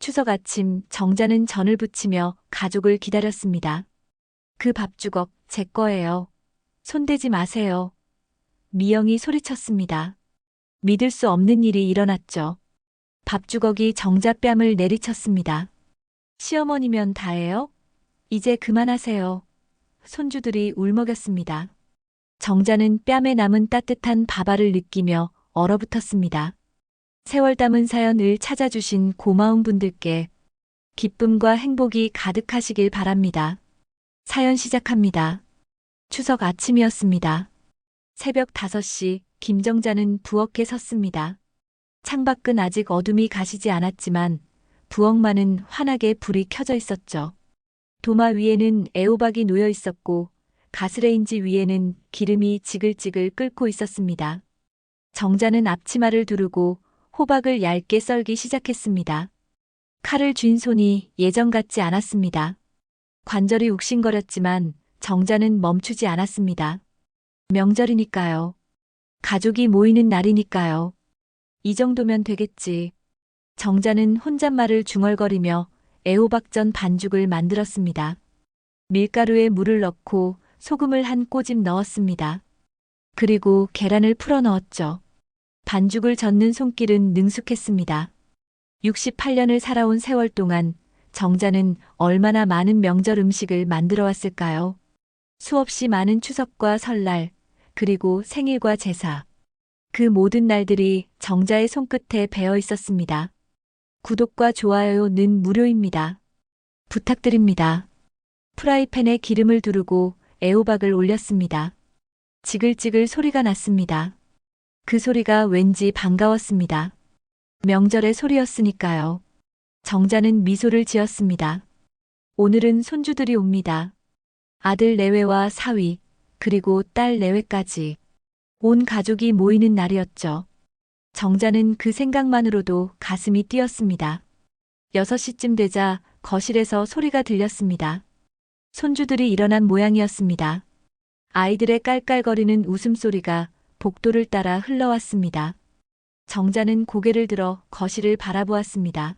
추석 아침 정자는 전을 부치며 가족을 기다렸습니다. 그 밥주걱 제 거예요. 손대지 마세요. 미영이 소리쳤습니다. 믿을 수 없는 일이 일어났죠. 밥주걱이 정자 뺨을 내리쳤습니다. 시어머니면 다예요? 이제 그만하세요. 손주들이 울먹였습니다. 정자는 뺨에 남은 따뜻한 밥알을 느끼며 얼어붙었습니다. 세월 담은 사연을 찾아주신 고마운 분들께 기쁨과 행복이 가득하시길 바랍니다. 사연 시작합니다. 추석 아침이었습니다. 새벽 5시 김정자는 부엌에 섰습니다. 창밖은 아직 어둠이 가시지 않았지만 부엌만은 환하게 불이 켜져 있었죠. 도마 위에는 애호박이 놓여 있었고 가스레인지 위에는 기름이 지글지글 끓고 있었습니다. 정자는 앞치마를 두르고 호박을 얇게 썰기 시작했습니다. 칼을 쥔 손이 예전 같지 않았습니다. 관절이 욱신거렸지만 정자는 멈추지 않았습니다. 명절이니까요. 가족이 모이는 날이니까요. 이 정도면 되겠지. 정자는 혼잣말을 중얼거리며 애호박전 반죽을 만들었습니다. 밀가루에 물을 넣고 소금을 한 꼬집 넣었습니다. 그리고 계란을 풀어 넣었죠. 반죽을 젓는 손길은 능숙했습니다. 68년을 살아온 세월 동안 정자는 얼마나 많은 명절 음식을 만들어 왔을까요? 수없이 많은 추석과 설날, 그리고 생일과 제사. 그 모든 날들이 정자의 손끝에 배어 있었습니다. 구독과 좋아요는 무료입니다. 부탁드립니다. 프라이팬에 기름을 두르고 애호박을 올렸습니다. 지글지글 소리가 났습니다. 그 소리가 왠지 반가웠습니다. 명절의 소리였으니까요. 정자는 미소를 지었습니다. 오늘은 손주들이 옵니다. 아들 내외와 사위, 그리고 딸 내외까지. 온 가족이 모이는 날이었죠. 정자는 그 생각만으로도 가슴이 뛰었습니다. 6시쯤 되자 거실에서 소리가 들렸습니다. 손주들이 일어난 모양이었습니다. 아이들의 깔깔거리는 웃음소리가 복도를 따라 흘러왔습니다. 정자는 고개를 들어 거실을 바라보았습니다.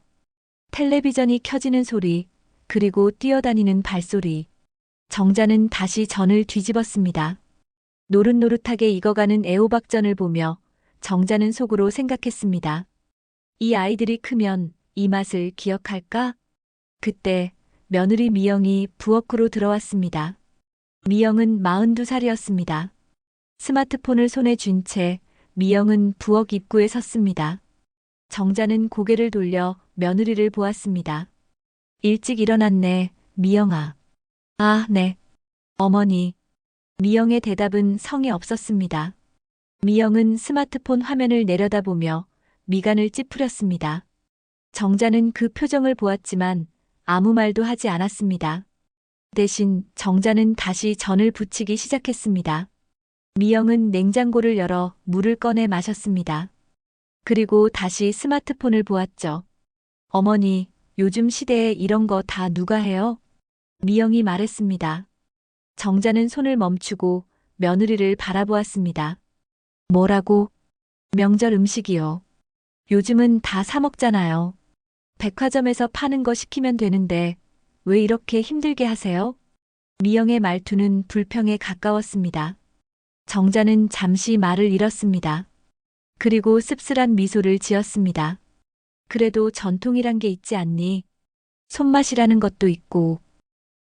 텔레비전이 켜지는 소리, 그리고 뛰어다니는 발소리. 정자는 다시 전을 뒤집었습니다. 노릇노릇하게 익어가는 애호박전을 보며 정자는 속으로 생각했습니다. 이 아이들이 크면 이 맛을 기억할까? 그때 며느리 미영이 부엌으로 들어왔습니다. 미영은 42살이었습니다. 스마트폰을 손에 쥔 채 미영은 부엌 입구에 섰습니다. 정자는 고개를 돌려 며느리를 보았습니다. 일찍 일어났네, 미영아. 아, 네. 어머니. 미영의 대답은 성의 없었습니다. 미영은 스마트폰 화면을 내려다보며 미간을 찌푸렸습니다. 정자는 그 표정을 보았지만 아무 말도 하지 않았습니다. 대신 정자는 다시 전을 부치기 시작했습니다. 미영은 냉장고를 열어 물을 꺼내 마셨습니다. 그리고 다시 스마트폰을 보았죠. 어머니, 요즘 시대에 이런 거 다 누가 해요? 미영이 말했습니다. 정자는 손을 멈추고 며느리를 바라보았습니다. 뭐라고? 명절 음식이요. 요즘은 다 사 먹잖아요. 백화점에서 파는 거 시키면 되는데 왜 이렇게 힘들게 하세요? 미영의 말투는 불평에 가까웠습니다. 정자는 잠시 말을 잃었습니다. 그리고 씁쓸한 미소를 지었습니다. 그래도 전통이란 게 있지 않니? 손맛이라는 것도 있고.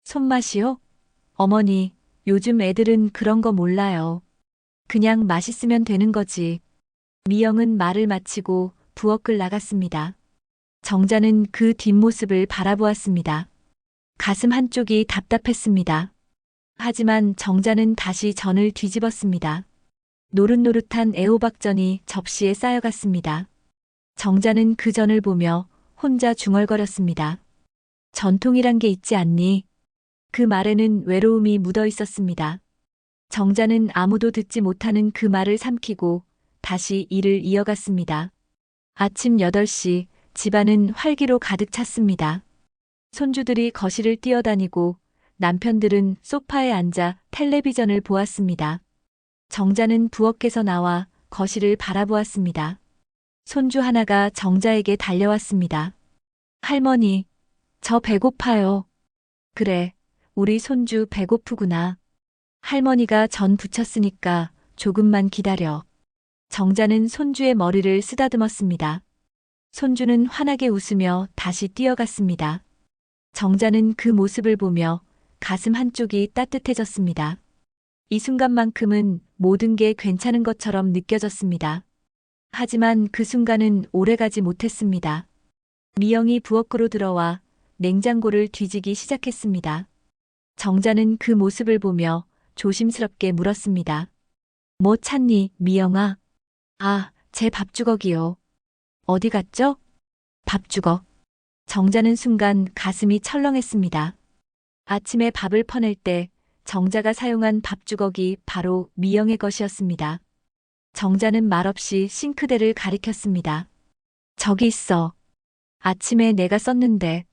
손맛이요? 어머니, 요즘 애들은 그런 거 몰라요. 그냥 맛있으면 되는 거지. 미영은 말을 마치고 부엌을 나갔습니다. 정자는 그 뒷모습을 바라보았습니다. 가슴 한쪽이 답답했습니다. 하지만 정자는 다시 전을 뒤집었습니다. 노릇노릇한 애호박전이 접시에 쌓여갔습니다. 정자는 그 전을 보며 혼자 중얼거렸습니다. 전통이란 게 있지 않니? 그 말에는 외로움이 묻어 있었습니다. 정자는 아무도 듣지 못하는 그 말을 삼키고 다시 일을 이어갔습니다. 아침 8시 집안은 활기로 가득 찼습니다. 손주들이 거실을 뛰어다니고 남편들은 소파에 앉아 텔레비전을 보았습니다. 정자는 부엌에서 나와 거실을 바라보았습니다. 손주 하나가 정자에게 달려왔습니다. 할머니, 저 배고파요. 그래, 우리 손주 배고프구나. 할머니가 전 부쳤으니까 조금만 기다려. 정자는 손주의 머리를 쓰다듬었습니다. 손주는 환하게 웃으며 다시 뛰어갔습니다. 정자는 그 모습을 보며 가슴 한쪽이 따뜻해졌습니다. 이 순간만큼은 모든 게 괜찮은 것처럼 느껴졌습니다. 하지만 그 순간은 오래가지 못했습니다. 미영이 부엌으로 들어와 냉장고를 뒤지기 시작했습니다. 정자는 그 모습을 보며 조심스럽게 물었습니다. 뭐 찾니, 미영아? 아, 제 밥주걱이요. 어디 갔죠? 밥주걱. 정자는 순간 가슴이 철렁했습니다. 아침에 밥을 퍼낼 때 정자가 사용한 밥주걱이 바로 미영의 것이었습니다. 정자는 말없이 싱크대를 가리켰습니다. 저기 있어. 아침에 내가 썼는데.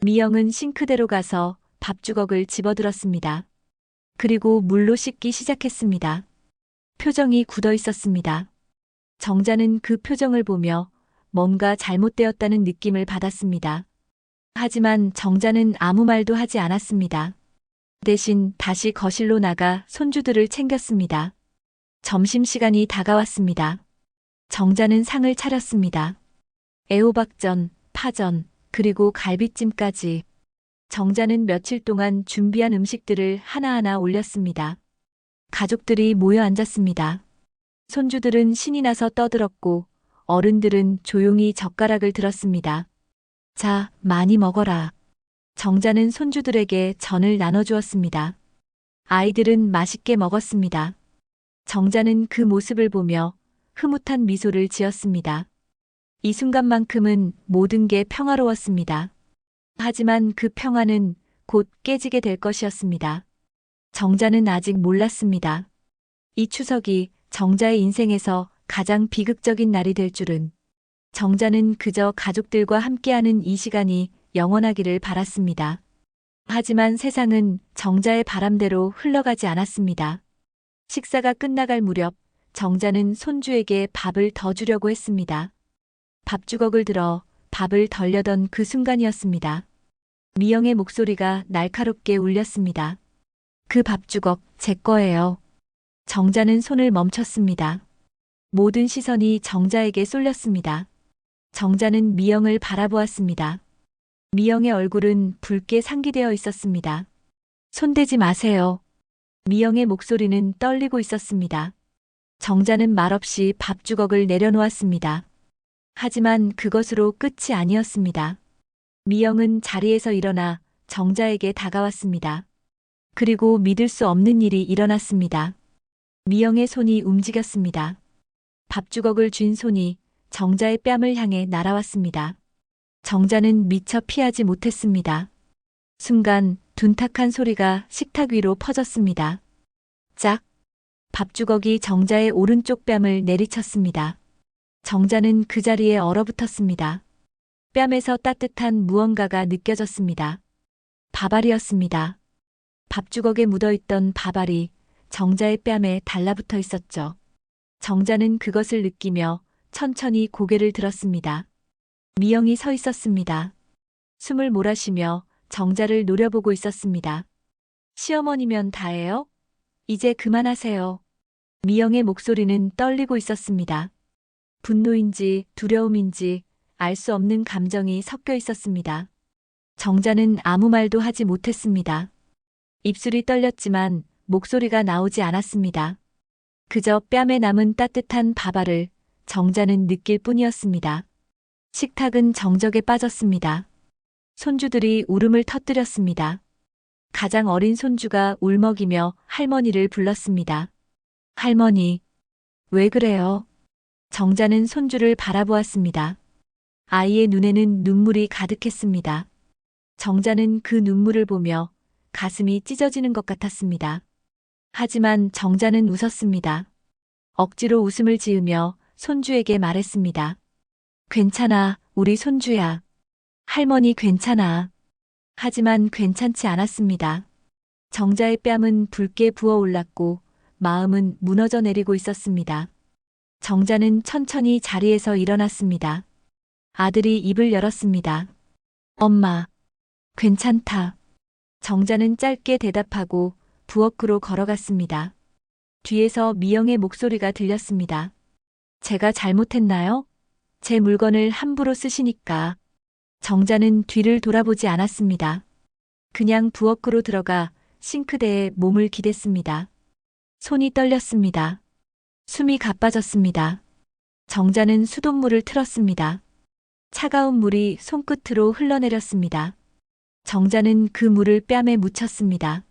미영은 싱크대로 가서 밥주걱을 집어들었습니다. 그리고 물로 씻기 시작했습니다. 표정이 굳어 있었습니다. 정자는 그 표정을 보며 뭔가 잘못되었다는 느낌을 받았습니다. 하지만 정자는 아무 말도 하지 않았습니다. 대신 다시 거실로 나가 손주들을 챙겼습니다. 점심시간이 다가왔습니다. 정자는 상을 차렸습니다. 애호박전, 파전, 그리고 갈비찜까지. 정자는 며칠 동안 준비한 음식들을 하나하나 올렸습니다. 가족들이 모여 앉았습니다. 손주들은 신이 나서 떠들었고 어른들은 조용히 젓가락을 들었습니다. 자, 많이 먹어라. 정자는 손주들에게 전을 나눠주었습니다. 아이들은 맛있게 먹었습니다. 정자는 그 모습을 보며 흐뭇한 미소를 지었습니다. 이 순간만큼은 모든 게 평화로웠습니다. 하지만 그 평화는 곧 깨지게 될 것이었습니다. 정자는 아직 몰랐습니다. 이 추석이 정자의 인생에서 가장 비극적인 날이 될 줄은. 정자는 그저 가족들과 함께하는 이 시간이 영원하기를 바랐습니다. 하지만 세상은 정자의 바람대로 흘러가지 않았습니다. 식사가 끝나갈 무렵 정자는 손주에게 밥을 더 주려고 했습니다. 밥주걱을 들어 밥을 덜려던 그 순간이었습니다. 미영의 목소리가 날카롭게 울렸습니다. 그 밥주걱 제 거예요. 정자는 손을 멈췄습니다. 모든 시선이 정자에게 쏠렸습니다. 정자는 미영을 바라보았습니다. 미영의 얼굴은 붉게 상기되어 있었습니다. 손대지 마세요. 미영의 목소리는 떨리고 있었습니다. 정자는 말없이 밥주걱을 내려놓았습니다. 하지만 그것으로 끝이 아니었습니다. 미영은 자리에서 일어나 정자에게 다가왔습니다. 그리고 믿을 수 없는 일이 일어났습니다. 미영의 손이 움직였습니다. 밥주걱을 쥔 손이 정자의 뺨을 향해 날아왔습니다. 정자는 미처 피하지 못했습니다. 순간 둔탁한 소리가 식탁 위로 퍼졌습니다. 짝! 밥주걱이 정자의 오른쪽 뺨을 내리쳤습니다. 정자는 그 자리에 얼어붙었습니다. 뺨에서 따뜻한 무언가가 느껴졌습니다. 밥알이었습니다. 밥주걱에 묻어있던 밥알이 정자의 뺨에 달라붙어 있었죠. 정자는 그것을 느끼며 천천히 고개를 들었습니다. 미영이 서 있었습니다. 숨을 몰아쉬며 정자를 노려보고 있었습니다. 시어머니면 다예요? 이제 그만하세요. 미영의 목소리는 떨리고 있었습니다. 분노인지 두려움인지 알 수 없는 감정이 섞여 있었습니다. 정자는 아무 말도 하지 못했습니다. 입술이 떨렸지만 목소리가 나오지 않았습니다. 그저 뺨에 남은 따뜻한 밥알을 정자는 느낄 뿐이었습니다. 식탁은 정적에 빠졌습니다. 손주들이 울음을 터뜨렸습니다. 가장 어린 손주가 울먹이며 할머니를 불렀습니다. 할머니, 왜 그래요? 정자는 손주를 바라보았습니다. 아이의 눈에는 눈물이 가득했습니다. 정자는 그 눈물을 보며 가슴이 찢어지는 것 같았습니다. 하지만 정자는 웃었습니다. 억지로 웃음을 지으며 손주에게 말했습니다. 괜찮아, 우리 손주야. 할머니 괜찮아. 하지만 괜찮지 않았습니다. 정자의 뺨은 붉게 부어올랐고 마음은 무너져 내리고 있었습니다. 정자는 천천히 자리에서 일어났습니다. 아들이 입을 열었습니다. 엄마, 괜찮다. 정자는 짧게 대답하고 부엌으로 걸어갔습니다. 뒤에서 미영의 목소리가 들렸습니다. 제가 잘못했나요? 제 물건을 함부로 쓰시니까. 정자는 뒤를 돌아보지 않았습니다. 그냥 부엌으로 들어가 싱크대에 몸을 기댔습니다. 손이 떨렸습니다. 숨이 가빠졌습니다. 정자는 수돗물을 틀었습니다. 차가운 물이 손끝으로 흘러내렸습니다. 정자는 그 물을 뺨에 묻혔습니다.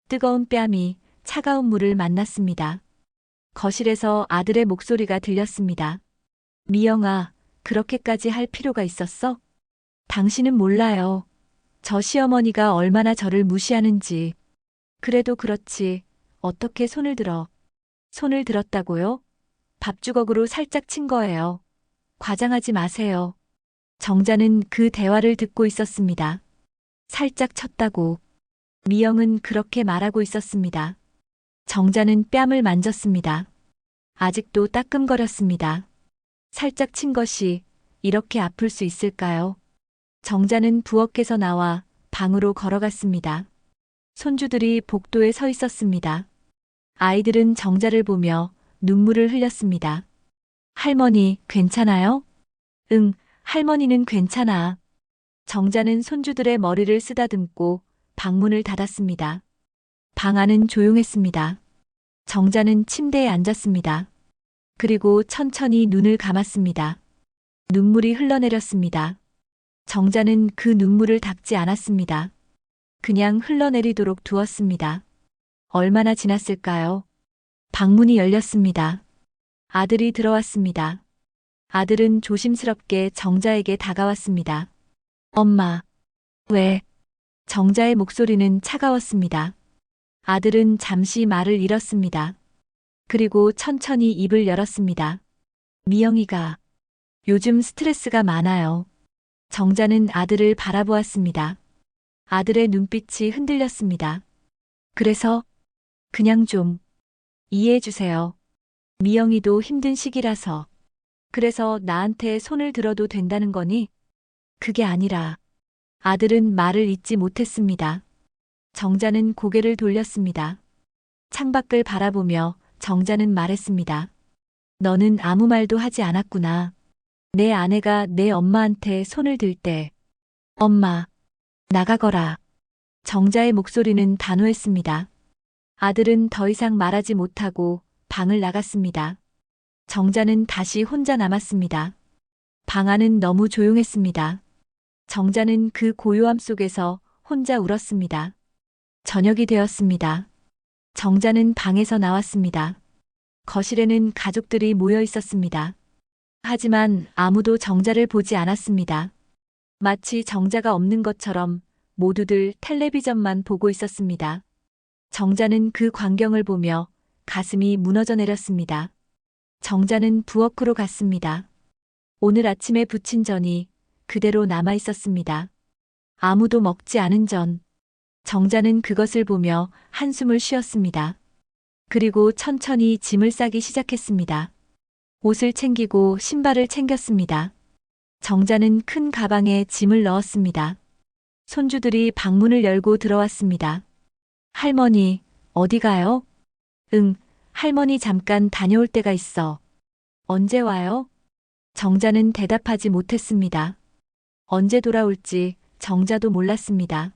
뜨거운 뺨이 차가운 물을 만났습니다. 거실에서 아들의 목소리가 들렸습니다. 미영아, 그렇게까지 할 필요가 있었어? 당신은 몰라요. 저 시어머니가 얼마나 저를 무시하는지. 그래도 그렇지. 어떻게 손을 들어? 손을 들었다고요? 밥주걱으로 살짝 친 거예요. 과장하지 마세요. 정자는 그 대화를 듣고 있었습니다. 살짝 쳤다고. 미영은 그렇게 말하고 있었습니다. 정자는 뺨을 만졌습니다. 아직도 따끔거렸습니다. 살짝 친 것이 이렇게 아플 수 있을까요? 정자는 부엌에서 나와 방으로 걸어갔습니다. 손주들이 복도에 서 있었습니다. 아이들은 정자를 보며 눈물을 흘렸습니다. 할머니, 괜찮아요? 응, 할머니는 괜찮아. 정자는 손주들의 머리를 쓰다듬고 방문을 닫았습니다. 방 안은 조용했습니다. 정자는 침대에 앉았습니다. 그리고 천천히 눈을 감았습니다. 눈물이 흘러내렸습니다. 정자는 그 눈물을 닦지 않았습니다. 그냥 흘러내리도록 두었습니다. 얼마나 지났을까요? 방문이 열렸습니다. 아들이 들어왔습니다. 아들은 조심스럽게 정자에게 다가왔습니다. 엄마, 왜? 정자의 목소리는 차가웠습니다. 아들은 잠시 말을 잃었습니다. 그리고 천천히 입을 열었습니다. 미영이가 요즘 스트레스가 많아요. 정자는 아들을 바라보았습니다. 아들의 눈빛이 흔들렸습니다. 그래서 그냥 좀 이해해 주세요. 미영이도 힘든 시기라서. 그래서 나한테 손을 들어도 된다는 거니? 그게 아니라. 아들은 말을 잇지 못했습니다. 정자는 고개를 돌렸습니다. 창밖을 바라보며 정자는 말했습니다. 너는 아무 말도 하지 않았구나. 내 아내가 내 엄마한테 손을 들 때. 엄마, 나가거라. 정자의 목소리는 단호했습니다. 아들은 더 이상 말하지 못하고 방을 나갔습니다. 정자는 다시 혼자 남았습니다. 방 안은 너무 조용했습니다. 정자는 그 고요함 속에서 혼자 울었습니다. 저녁이 되었습니다. 정자는 방에서 나왔습니다. 거실에는 가족들이 모여 있었습니다. 하지만 아무도 정자를 보지 않았습니다. 마치 정자가 없는 것처럼 모두들 텔레비전만 보고 있었습니다. 정자는 그 광경을 보며 가슴이 무너져 내렸습니다. 정자는 부엌으로 갔습니다. 오늘 아침에 부친 전이 그대로 남아 있었습니다. 아무도 먹지 않은 전. 정자는 그것을 보며 한숨을 쉬었습니다. 그리고 천천히 짐을 싸기 시작했습니다. 옷을 챙기고 신발을 챙겼습니다. 정자는 큰 가방에 짐을 넣었습니다. 손주들이 방문을 열고 들어왔습니다. 할머니, 어디 가요? 응, 할머니 잠깐 다녀올 때가 있어. 언제 와요? 정자는 대답하지 못했습니다. 언제 돌아올지 정자도 몰랐습니다.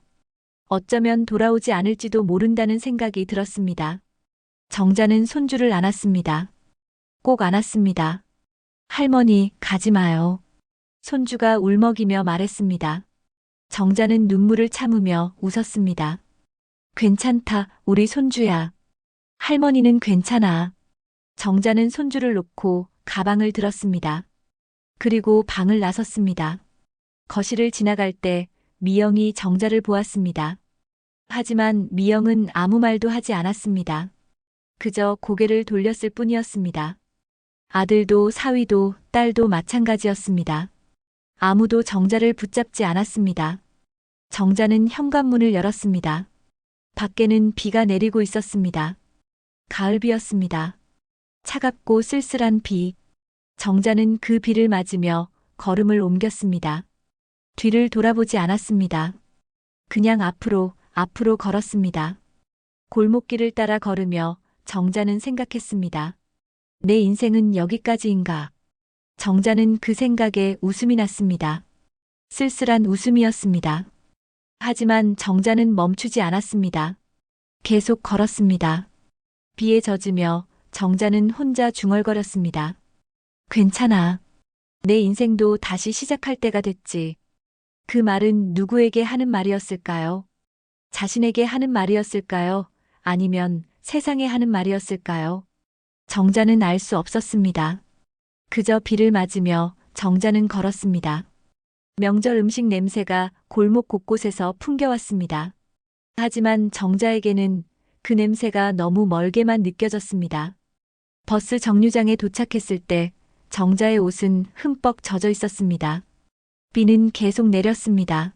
어쩌면 돌아오지 않을지도 모른다는 생각이 들었습니다. 정자는 손주를 안았습니다. 꼭 안았습니다. 할머니, 가지 마요. 손주가 울먹이며 말했습니다. 정자는 눈물을 참으며 웃었습니다. 괜찮다, 우리 손주야. 할머니는 괜찮아. 정자는 손주를 놓고 가방을 들었습니다. 그리고 방을 나섰습니다. 거실을 지나갈 때 미영이 정자를 보았습니다. 하지만 미영은 아무 말도 하지 않았습니다. 그저 고개를 돌렸을 뿐이었습니다. 아들도 사위도 딸도 마찬가지였습니다. 아무도 정자를 붙잡지 않았습니다. 정자는 현관문을 열었습니다. 밖에는 비가 내리고 있었습니다. 가을비였습니다. 차갑고 쓸쓸한 비. 정자는 그 비를 맞으며 걸음을 옮겼습니다. 뒤를 돌아보지 않았습니다. 그냥 앞으로 걸었습니다. 골목길을 따라 걸으며 정자는 생각했습니다. 내 인생은 여기까지인가? 정자는 그 생각에 웃음이 났습니다. 쓸쓸한 웃음이었습니다. 하지만 정자는 멈추지 않았습니다. 계속 걸었습니다. 비에 젖으며 정자는 혼자 중얼거렸습니다. 괜찮아. 내 인생도 다시 시작할 때가 됐지. 그 말은 누구에게 하는 말이었을까요? 자신에게 하는 말이었을까요? 아니면 세상에 하는 말이었을까요? 정자는 알 수 없었습니다. 그저 비를 맞으며 정자는 걸었습니다. 명절 음식 냄새가 골목 곳곳에서 풍겨왔습니다. 하지만 정자에게는 그 냄새가 너무 멀게만 느껴졌습니다. 버스 정류장에 도착했을 때 정자의 옷은 흠뻑 젖어 있었습니다. 비는 계속 내렸습니다.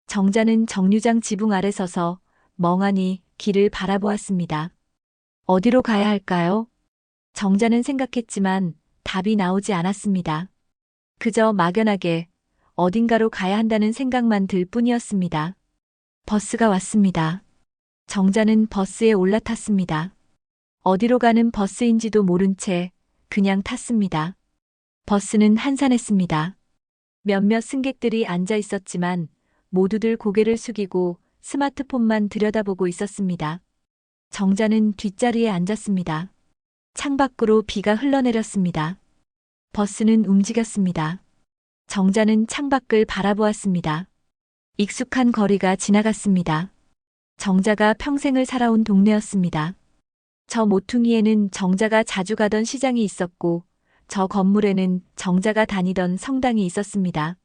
정자는 정류장 지붕 아래 서서 멍하니 길을 바라보았습니다. 어디로 가야 할까요? 정자는 생각했지만 답이 나오지 않았습니다. 그저 막연하게 어딘가로 가야 한다는 생각만 들 뿐이었습니다. 버스가 왔습니다. 정자는 버스에 올라탔습니다. 어디로 가는 버스인지도 모른 채 그냥 탔습니다. 버스는 한산했습니다. 몇몇 승객들이 앉아 있었지만 모두들 고개를 숙이고 스마트폰만 들여다보고 있었습니다. 정자는 뒷자리에 앉았습니다. 창밖으로 비가 흘러내렸습니다. 버스는 움직였습니다. 정자는 창밖을 바라보았습니다. 익숙한 거리가 지나갔습니다. 정자가 평생을 살아온 동네였습니다. 저 모퉁이에는 정자가 자주 가던 시장이 있었고 저 건물에는 정자가 다니던 성당이 있었습니다.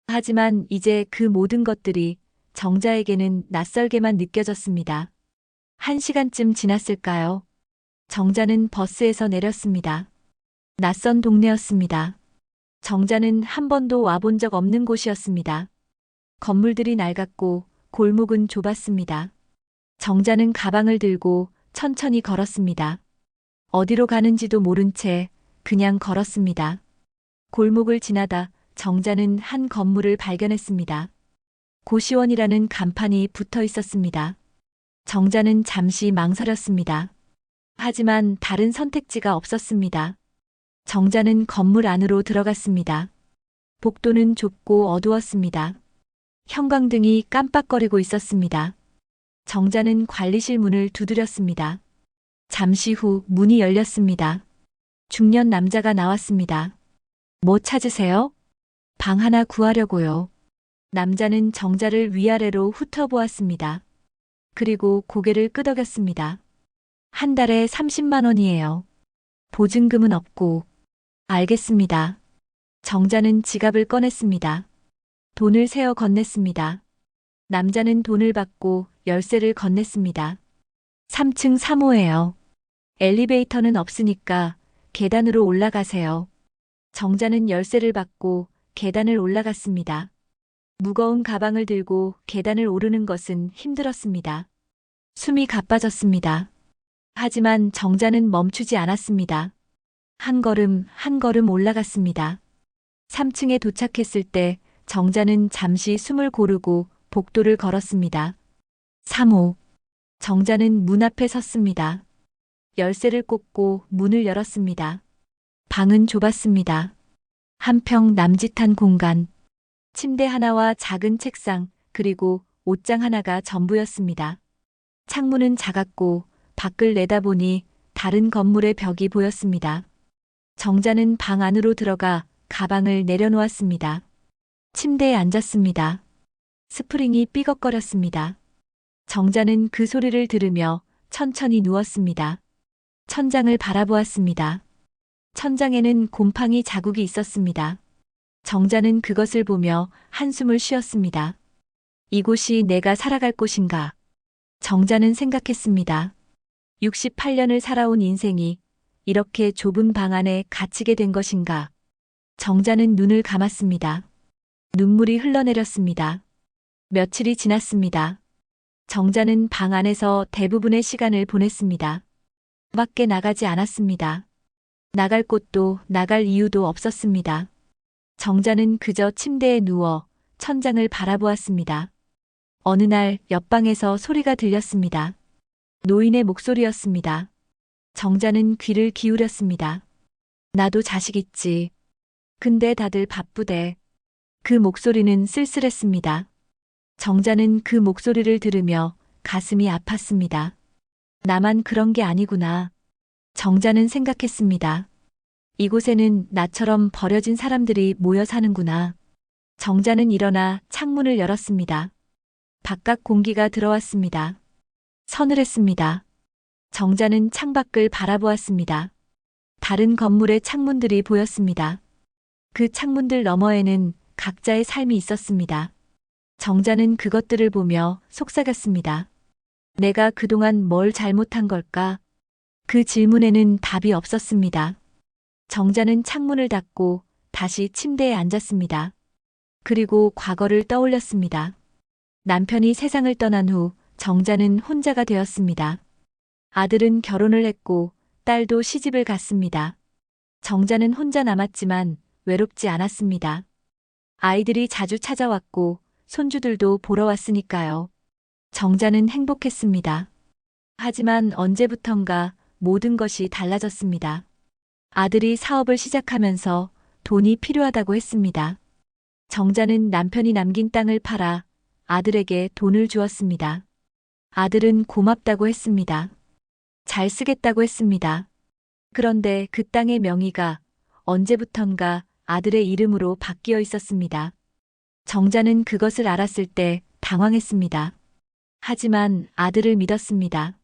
하지만 이제 그 모든 것들이 정자에게는 낯설게만 느껴졌습니다. 1시간쯤 지났을까요? 정자는 버스에서 내렸습니다. 낯선 동네였습니다. 정자는 한 번도 와본 적 없는 곳이었습니다. 건물들이 낡았고 골목은 좁았습니다. 정자는 가방을 들고 천천히 걸었습니다. 어디로 가는지도 모른 채 그냥 걸었습니다. 골목을 지나다 정자는 한 건물을 발견했습니다. 고시원이라는 간판이 붙어 있었습니다. 정자는 잠시 망설였습니다. 하지만 다른 선택지가 없었습니다. 정자는 건물 안으로 들어갔습니다. 복도는 좁고 어두웠습니다. 형광등이 깜빡거리고 있었습니다. 정자는 관리실 문을 두드렸습니다. 잠시 후 문이 열렸습니다. 중년 남자가 나왔습니다. 뭐 찾으세요? 방 하나 구하려고요. 남자는 정자를 위아래로 훑어보았습니다. 그리고 고개를 끄덕였습니다. 한 달에 30만 원이에요. 보증금은 없고. 알겠습니다. 정자는 지갑을 꺼냈습니다. 돈을 세어 건넸습니다. 남자는 돈을 받고 열쇠를 건넸습니다. 3층 3호예요. 엘리베이터는 없으니까 계단으로 올라가세요. 정자는 열쇠를 받고 계단을 올라갔습니다. 무거운 가방을 들고 계단을 오르는 것은 힘들었습니다. 숨이 가빠졌습니다. 하지만 정자는 멈추지 않았습니다. 한 걸음 한 걸음 올라갔습니다. 3층에 도착했을 때 정자는 잠시 숨을 고르고 복도를 걸었습니다. 3호. 정자는 문 앞에 섰습니다. 열쇠를 꽂고 문을 열었습니다. 방은 좁았습니다. 한평 남짓한 공간. 침대 하나와 작은 책상, 그리고 옷장 하나가 전부였습니다. 창문은 작았고 밖을 내다보니 다른 건물의 벽이 보였습니다. 정자는 방 안으로 들어가 가방을 내려놓았습니다. 침대에 앉았습니다. 스프링이 삐걱거렸습니다. 정자는 그 소리를 들으며 천천히 누웠습니다. 천장을 바라보았습니다. 천장에는 곰팡이 자국이 있었습니다. 정자는 그것을 보며 한숨을 쉬었습니다. 이곳이 내가 살아갈 곳인가? 정자는 생각했습니다. 68년을 살아온 인생이 이렇게 좁은 방 안에 갇히게 된 것인가? 정자는 눈을 감았습니다. 눈물이 흘러내렸습니다. 며칠이 지났습니다. 정자는 방 안에서 대부분의 시간을 보냈습니다. 밖에 나가지 않았습니다. 나갈 곳도 나갈 이유도 없었습니다. 정자는 그저 침대에 누워 천장을 바라보았습니다. 어느 날 옆방에서 소리가 들렸습니다. 노인의 목소리였습니다. 정자는 귀를 기울였습니다. 나도 자식 있지. 근데 다들 바쁘대. 그 목소리는 쓸쓸했습니다. 정자는 그 목소리를 들으며 가슴이 아팠습니다. 나만 그런 게 아니구나. 정자는 생각했습니다. 이곳에는 나처럼 버려진 사람들이 모여 사는구나. 정자는 일어나 창문을 열었습니다. 바깥 공기가 들어왔습니다. 서늘했습니다. 정자는 창밖을 바라보았습니다. 다른 건물의 창문들이 보였습니다. 그 창문들 너머에는 각자의 삶이 있었습니다. 정자는 그것들을 보며 속삭였습니다. 내가 그동안 뭘 잘못한 걸까? 그 질문에는 답이 없었습니다. 정자는 창문을 닫고 다시 침대에 앉았습니다. 그리고 과거를 떠올렸습니다. 남편이 세상을 떠난 후 정자는 혼자가 되었습니다. 아들은 결혼을 했고 딸도 시집을 갔습니다. 정자는 혼자 남았지만 외롭지 않았습니다. 아이들이 자주 찾아왔고 손주들도 보러 왔으니까요. 정자는 행복했습니다. 하지만 언제부턴가 모든 것이 달라졌습니다. 아들이 사업을 시작하면서 돈이 필요하다고 했습니다. 정자는 남편이 남긴 땅을 팔아 아들에게 돈을 주었습니다. 아들은 고맙다고 했습니다. 잘 쓰겠다고 했습니다. 그런데 그 땅의 명의가 언제부턴가 아들의 이름으로 바뀌어 있었습니다. 정자는 그것을 알았을 때 당황했습니다. 하지만 아들을 믿었습니다.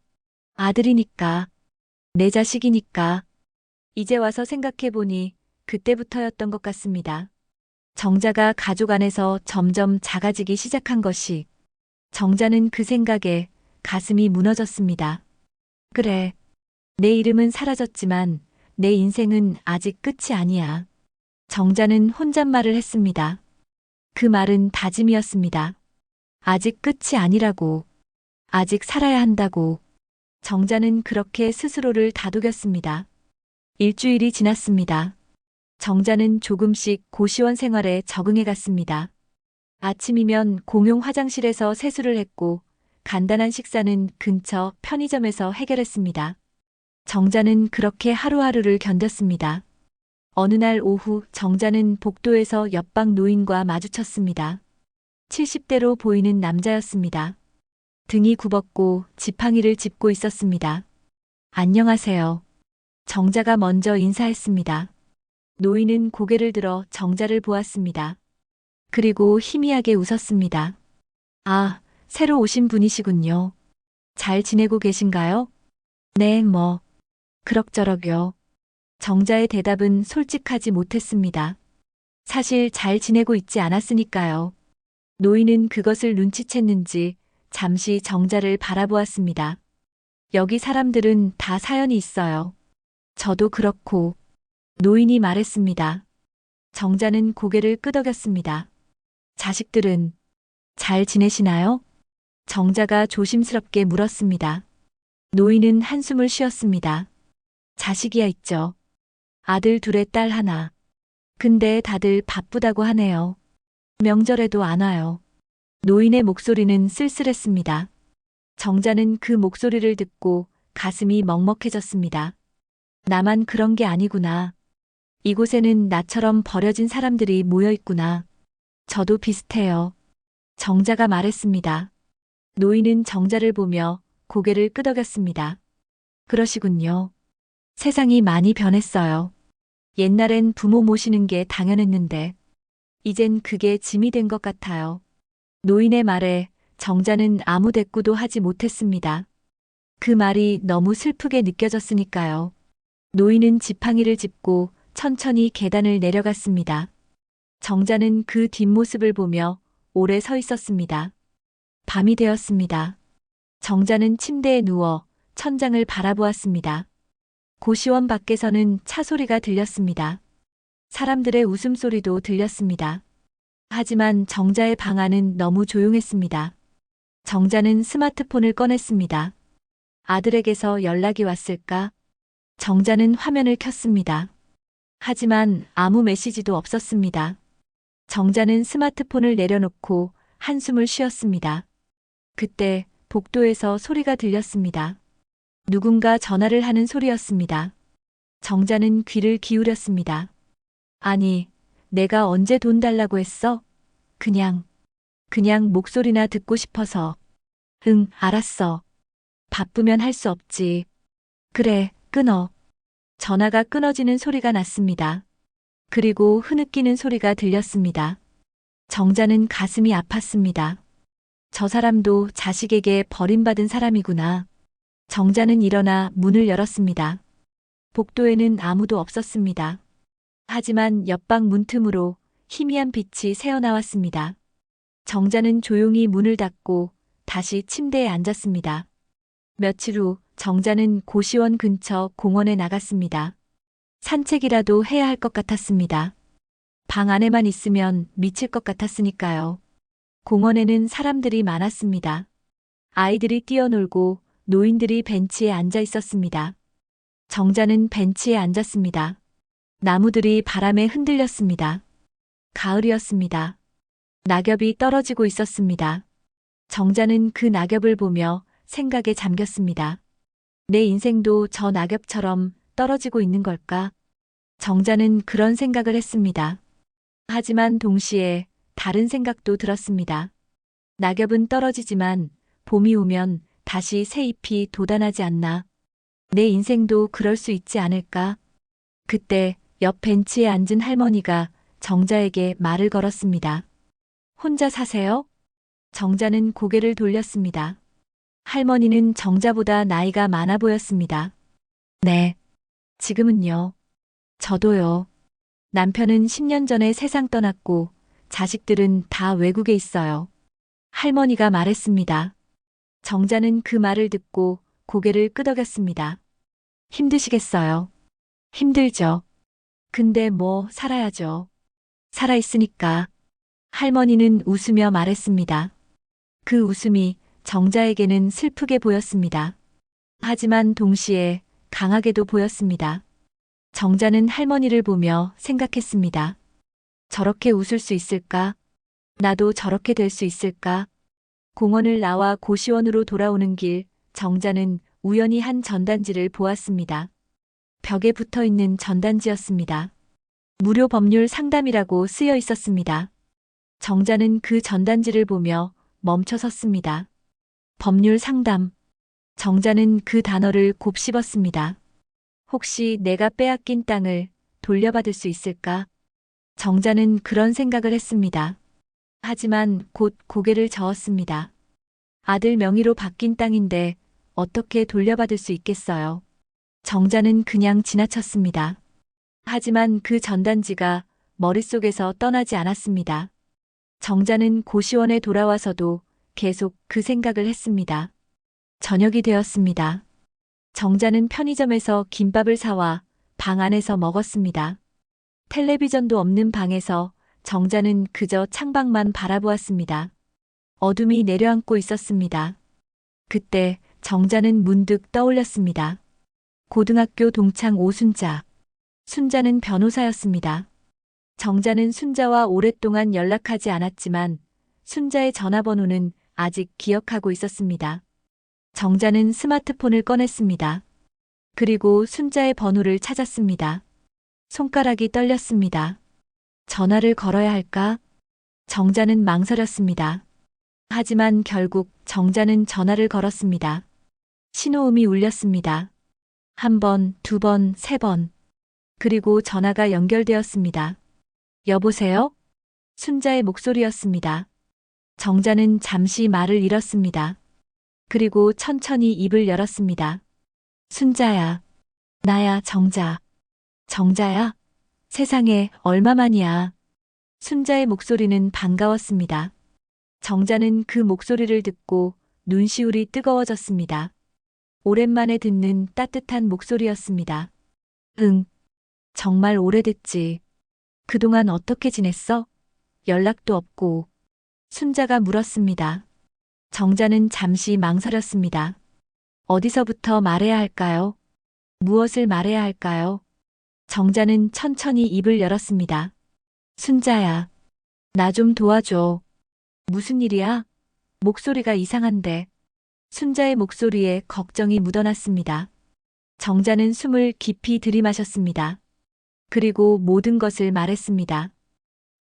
아들이니까, 내 자식이니까. 이제 와서 생각해보니 그때부터였던 것 같습니다. 정자가 가족 안에서 점점 작아지기 시작한 것이, 정자는 그 생각에 가슴이 무너졌습니다. 그래, 내 이름은 사라졌지만 내 인생은 아직 끝이 아니야. 정자는 혼잣말을 했습니다. 그 말은 다짐이었습니다. 아직 끝이 아니라고. 아직 살아야 한다고. 정자는 그렇게 스스로를 다독였습니다. 일주일이 지났습니다. 정자는 조금씩 고시원 생활에 적응해 갔습니다. 아침이면 공용 화장실에서 세수를 했고 간단한 식사는 근처 편의점에서 해결했습니다. 정자는 그렇게 하루하루를 견뎠습니다. 어느 날 오후 정자는 복도에서 옆방 노인과 마주쳤습니다. 70대로 보이는 남자였습니다. 등이 굽었고 지팡이를 짚고 있었습니다. 안녕하세요. 정자가 먼저 인사했습니다. 노인은 고개를 들어 정자를 보았습니다. 그리고 희미하게 웃었습니다. 아, 새로 오신 분이시군요. 잘 지내고 계신가요? 네, 뭐. 그럭저럭요. 정자의 대답은 솔직하지 못했습니다. 사실 잘 지내고 있지 않았으니까요. 노인은 그것을 눈치챘는지 잠시 정자를 바라보았습니다. 여기 사람들은 다 사연이 있어요. 저도 그렇고. 노인이 말했습니다. 정자는 고개를 끄덕였습니다. 자식들은 잘 지내시나요? 정자가 조심스럽게 물었습니다. 노인은 한숨을 쉬었습니다. 자식이야 있죠. 아들 둘에 딸 하나. 근데 다들 바쁘다고 하네요. 명절에도 안 와요. 노인의 목소리는 쓸쓸했습니다. 정자는 그 목소리를 듣고 가슴이 먹먹해졌습니다. 나만 그런 게 아니구나. 이곳에는 나처럼 버려진 사람들이 모여 있구나. 저도 비슷해요. 정자가 말했습니다. 노인은 정자를 보며 고개를 끄덕였습니다. 그러시군요. 세상이 많이 변했어요. 옛날엔 부모 모시는 게 당연했는데, 이젠 그게 짐이 된 것 같아요. 노인의 말에 정자는 아무 대꾸도 하지 못했습니다. 그 말이 너무 슬프게 느껴졌으니까요. 노인은 지팡이를 짚고 천천히 계단을 내려갔습니다. 정자는 그 뒷모습을 보며 오래 서 있었습니다. 밤이 되었습니다. 정자는 침대에 누워 천장을 바라보았습니다. 고시원 밖에서는 차 소리가 들렸습니다. 사람들의 웃음소리도 들렸습니다. 하지만 정자의 방 안은 너무 조용했습니다. 정자는 스마트폰을 꺼냈습니다. 아들에게서 연락이 왔을까? 정자는 화면을 켰습니다. 하지만 아무 메시지도 없었습니다. 정자는 스마트폰을 내려놓고 한숨을 쉬었습니다. 그때 복도에서 소리가 들렸습니다. 누군가 전화를 하는 소리였습니다. 정자는 귀를 기울였습니다. 아니, 내가 언제 돈 달라고 했어? 그냥 목소리나 듣고 싶어서. 응, 알았어. 바쁘면 할 수 없지. 그래, 끊어. 전화가 끊어지는 소리가 났습니다. 그리고 흐느끼는 소리가 들렸습니다. 정자는 가슴이 아팠습니다. 저 사람도 자식에게 버림받은 사람이구나. 정자는 일어나 문을 열었습니다. 복도에는 아무도 없었습니다. 하지만 옆방 문틈으로 희미한 빛이 새어나왔습니다. 정자는 조용히 문을 닫고 다시 침대에 앉았습니다. 며칠 후 정자는 고시원 근처 공원에 나갔습니다. 산책이라도 해야 할 것 같았습니다. 방 안에만 있으면 미칠 것 같았으니까요. 공원에는 사람들이 많았습니다. 아이들이 뛰어놀고 노인들이 벤치에 앉아 있었습니다. 정자는 벤치에 앉았습니다. 나무들이 바람에 흔들렸습니다. 가을이었습니다. 낙엽이 떨어지고 있었습니다. 정자는 그 낙엽을 보며 생각에 잠겼습니다. 내 인생도 저 낙엽처럼 떨어지고 있는 걸까? 정자는 그런 생각을 했습니다. 하지만 동시에 다른 생각도 들었습니다. 낙엽은 떨어지지만 봄이 오면 다시 새 잎이 돋아나지 않나? 내 인생도 그럴 수 있지 않을까? 그때 옆 벤치에 앉은 할머니가 정자에게 말을 걸었습니다. 혼자 사세요? 정자는 고개를 돌렸습니다. 할머니는 정자보다 나이가 많아 보였습니다. 네. 지금은요. 저도요. 남편은 10년 전에 세상 떠났고 자식들은 다 외국에 있어요. 할머니가 말했습니다. 정자는 그 말을 듣고 고개를 끄덕였습니다. 힘드시겠어요? 힘들죠. 근데 뭐 살아야죠. 살아있으니까. 할머니는 웃으며 말했습니다. 그 웃음이 정자에게는 슬프게 보였습니다. 하지만 동시에 강하게도 보였습니다. 정자는 할머니를 보며 생각했습니다. 저렇게 웃을 수 있을까? 나도 저렇게 될 수 있을까? 공원을 나와 고시원으로 돌아오는 길, 정자는 우연히 한 전단지를 보았습니다. 벽에 붙어 있는 전단지였습니다. 무료 법률 상담이라고 쓰여 있었습니다. 정자는 그 전단지를 보며 멈춰 섰습니다. 법률 상담. 정자는 그 단어를 곱씹었습니다. 혹시 내가 빼앗긴 땅을 돌려받을 수 있을까? 정자는 그런 생각을 했습니다. 하지만 곧 고개를 저었습니다. 아들 명의로 바뀐 땅인데 어떻게 돌려받을 수 있겠어요? 정자는 그냥 지나쳤습니다. 하지만 그 전단지가 머릿속에서 떠나지 않았습니다. 정자는 고시원에 돌아와서도 계속 그 생각을 했습니다. 저녁이 되었습니다. 정자는 편의점에서 김밥을 사와 방 안에서 먹었습니다. 텔레비전도 없는 방에서 정자는 그저 창밖만 바라보았습니다. 어둠이 내려앉고 있었습니다. 그때 정자는 문득 떠올렸습니다. 고등학교 동창 오순자. 순자는 변호사였습니다. 정자는 순자와 오랫동안 연락하지 않았지만 순자의 전화번호는 아직 기억하고 있었습니다. 정자는 스마트폰을 꺼냈습니다. 그리고 순자의 번호를 찾았습니다. 손가락이 떨렸습니다. 전화를 걸어야 할까? 정자는 망설였습니다. 하지만 결국 정자는 전화를 걸었습니다. 신호음이 울렸습니다. 한 번, 두 번, 세 번. 그리고 전화가 연결되었습니다. 여보세요? 순자의 목소리였습니다. 정자는 잠시 말을 잃었습니다. 그리고 천천히 입을 열었습니다. 순자야. 나야, 정자. 정자야? 세상에 얼마만이야. 순자의 목소리는 반가웠습니다. 정자는 그 목소리를 듣고 눈시울이 뜨거워졌습니다. 오랜만에 듣는 따뜻한 목소리였습니다. 응. 정말 오래됐지. 그동안 어떻게 지냈어? 연락도 없고. 순자가 물었습니다. 정자는 잠시 망설였습니다. 어디서부터 말해야 할까요? 무엇을 말해야 할까요? 정자는 천천히 입을 열었습니다. 순자야. 나 좀 도와줘. 무슨 일이야? 목소리가 이상한데. 순자의 목소리에 걱정이 묻어났습니다. 정자는 숨을 깊이 들이마셨습니다. 그리고 모든 것을 말했습니다.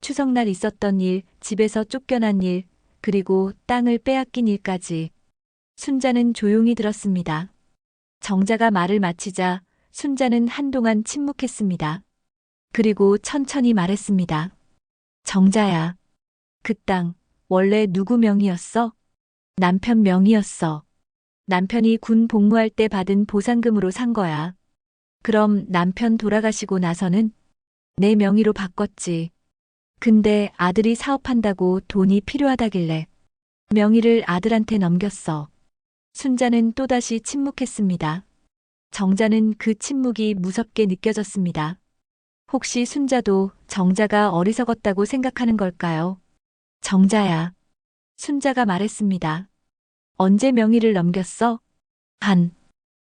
추석날 있었던 일, 집에서 쫓겨난 일, 그리고 땅을 빼앗긴 일까지. 순자는 조용히 들었습니다. 정자가 말을 마치자 순자는 한동안 침묵했습니다. 그리고 천천히 말했습니다. 정자야, 그 땅 원래 누구 명의였어? 남편 명의였어. 남편이 군 복무할 때 받은 보상금으로 산 거야. 그럼 남편 돌아가시고 나서는 내 명의로 바꿨지. 근데 아들이 사업한다고 돈이 필요하다길래 명의를 아들한테 넘겼어. 순자는 또다시 침묵했습니다. 정자는 그 침묵이 무섭게 느껴졌습니다. 혹시 순자도 정자가 어리석었다고 생각하는 걸까요? 정자야. 순자가 말했습니다. 언제 명의를 넘겼어? 한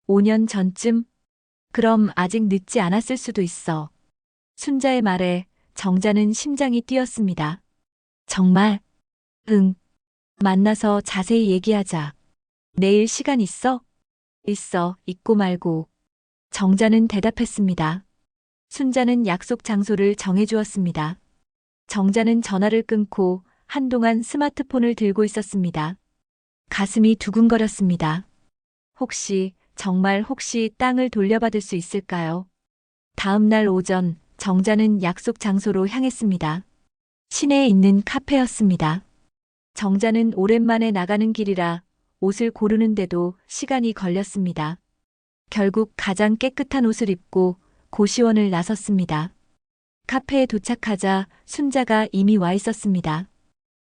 5년 전쯤? 그럼 아직 늦지 않았을 수도 있어. 순자의 말에 정자는 심장이 뛰었습니다. 정말? 응. 만나서 자세히 얘기하자. 내일 시간 있어? 있어, 있고 말고. 정자는 대답했습니다. 순자는 약속 장소를 정해주었습니다. 정자는 전화를 끊고 한동안 스마트폰을 들고 있었습니다. 가슴이 두근거렸습니다. 정말 혹시 땅을 돌려받을 수 있을까요? 다음 날 오전 정자는 약속 장소로 향했습니다. 시내에 있는 카페였습니다. 정자는 오랜만에 나가는 길이라 옷을 고르는데도 시간이 걸렸습니다. 결국 가장 깨끗한 옷을 입고 고시원을 나섰습니다. 카페에 도착하자 순자가 이미 와 있었습니다.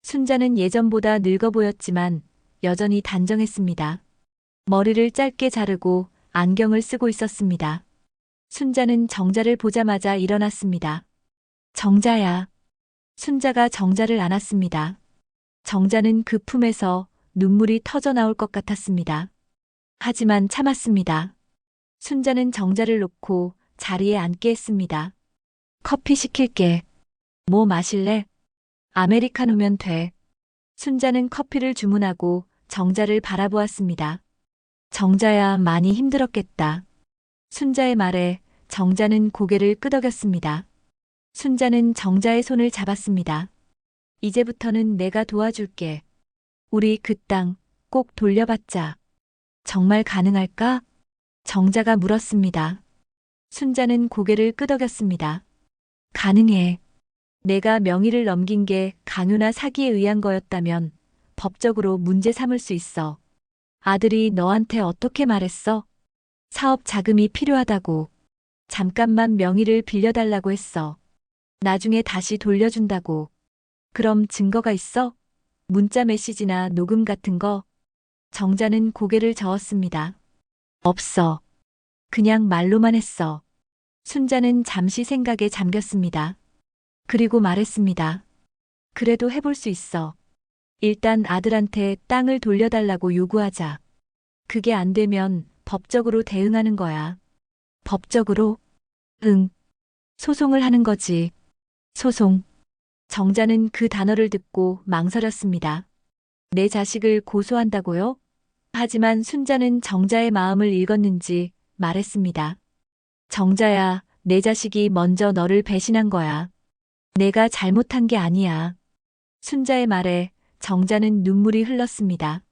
순자는 예전보다 늙어 보였지만 여전히 단정했습니다. 머리를 짧게 자르고 안경을 쓰고 있었습니다. 순자는 정자를 보자마자 일어났습니다. 정자야. 순자가 정자를 안았습니다. 정자는 그 품에서 눈물이 터져 나올 것 같았습니다. 하지만 참았습니다. 순자는 정자를 놓고 자리에 앉게 했습니다. 커피 시킬게. 뭐 마실래? 아메리카노면 돼. 순자는 커피를 주문하고 정자를 바라보았습니다. 정자야 많이 힘들었겠다. 순자의 말에 정자는 고개를 끄덕였습니다. 순자는 정자의 손을 잡았습니다. 이제부터는 내가 도와줄게. 우리 그 땅 꼭 돌려받자. 정말 가능할까? 정자가 물었습니다. 순자는 고개를 끄덕였습니다. 가능해. 내가 명의를 넘긴 게 강요나 사기에 의한 거였다면 법적으로 문제 삼을 수 있어. 아들이 너한테 어떻게 말했어? 사업 자금이 필요하다고. 잠깐만 명의를 빌려달라고 했어. 나중에 다시 돌려준다고. 그럼 증거가 있어? 문자 메시지나 녹음 같은 거? 정자는 고개를 저었습니다. 없어. 그냥 말로만 했어. 순자는 잠시 생각에 잠겼습니다. 그리고 말했습니다. 그래도 해볼 수 있어. 일단 아들한테 땅을 돌려달라고 요구하자. 그게 안 되면 법적으로 대응하는 거야. 법적으로? 응. 소송을 하는 거지. 소송. 정자는 그 단어를 듣고 망설였습니다. 내 자식을 고소한다고요? 하지만 순자는 정자의 마음을 읽었는지 말했습니다. 정자야, 내 자식이 먼저 너를 배신한 거야. 내가 잘못한 게 아니야. 순자의 말에 정자는 눈물이 흘렀습니다.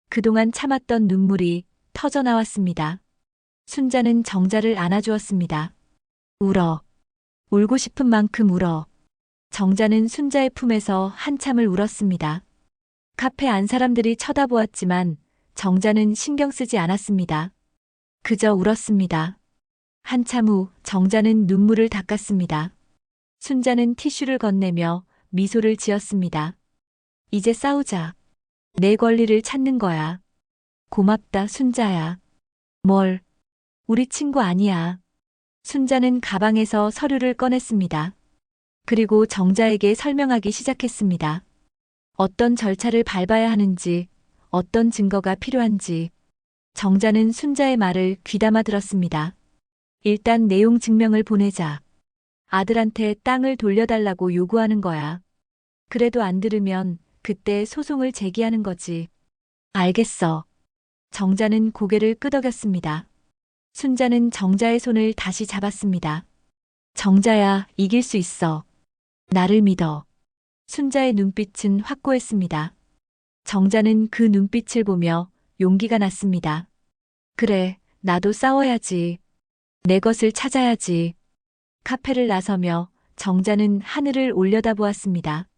그동안 참았던 눈물이 터져 나왔습니다. 순자는 정자를 안아주었습니다. 울어. 울고 싶은 만큼 울어. 정자는 순자의 품에서 한참을 울었습니다. 카페 안 사람들이 쳐다보았지만 정자는 신경 쓰지 않았습니다. 그저 울었습니다. 한참 후 정자는 눈물을 닦았습니다. 순자는 티슈를 건네며 미소를 지었습니다. 이제 싸우자. 내 권리를 찾는 거야. 고맙다, 순자야. 뭘? 우리 친구 아니야. 순자는 가방에서 서류를 꺼냈습니다. 그리고 정자에게 설명하기 시작했습니다. 어떤 절차를 밟아야 하는지, 어떤 증거가 필요한지. 정자는 순자의 말을 귀담아 들었습니다. 일단 내용 증명을 보내자. 아들한테 땅을 돌려달라고 요구하는 거야. 그래도 안 들으면 그때 소송을 제기하는 거지. 알겠어. 정자는 고개를 끄덕였습니다. 순자는 정자의 손을 다시 잡았습니다. 정자야, 이길 수 있어. 나를 믿어. 순자의 눈빛은 확고했습니다. 정자는 그 눈빛을 보며 용기가 났습니다. 그래, 나도 싸워야지. 내 것을 찾아야지. 카페를 나서며 정자는 하늘을 올려다보았습니다.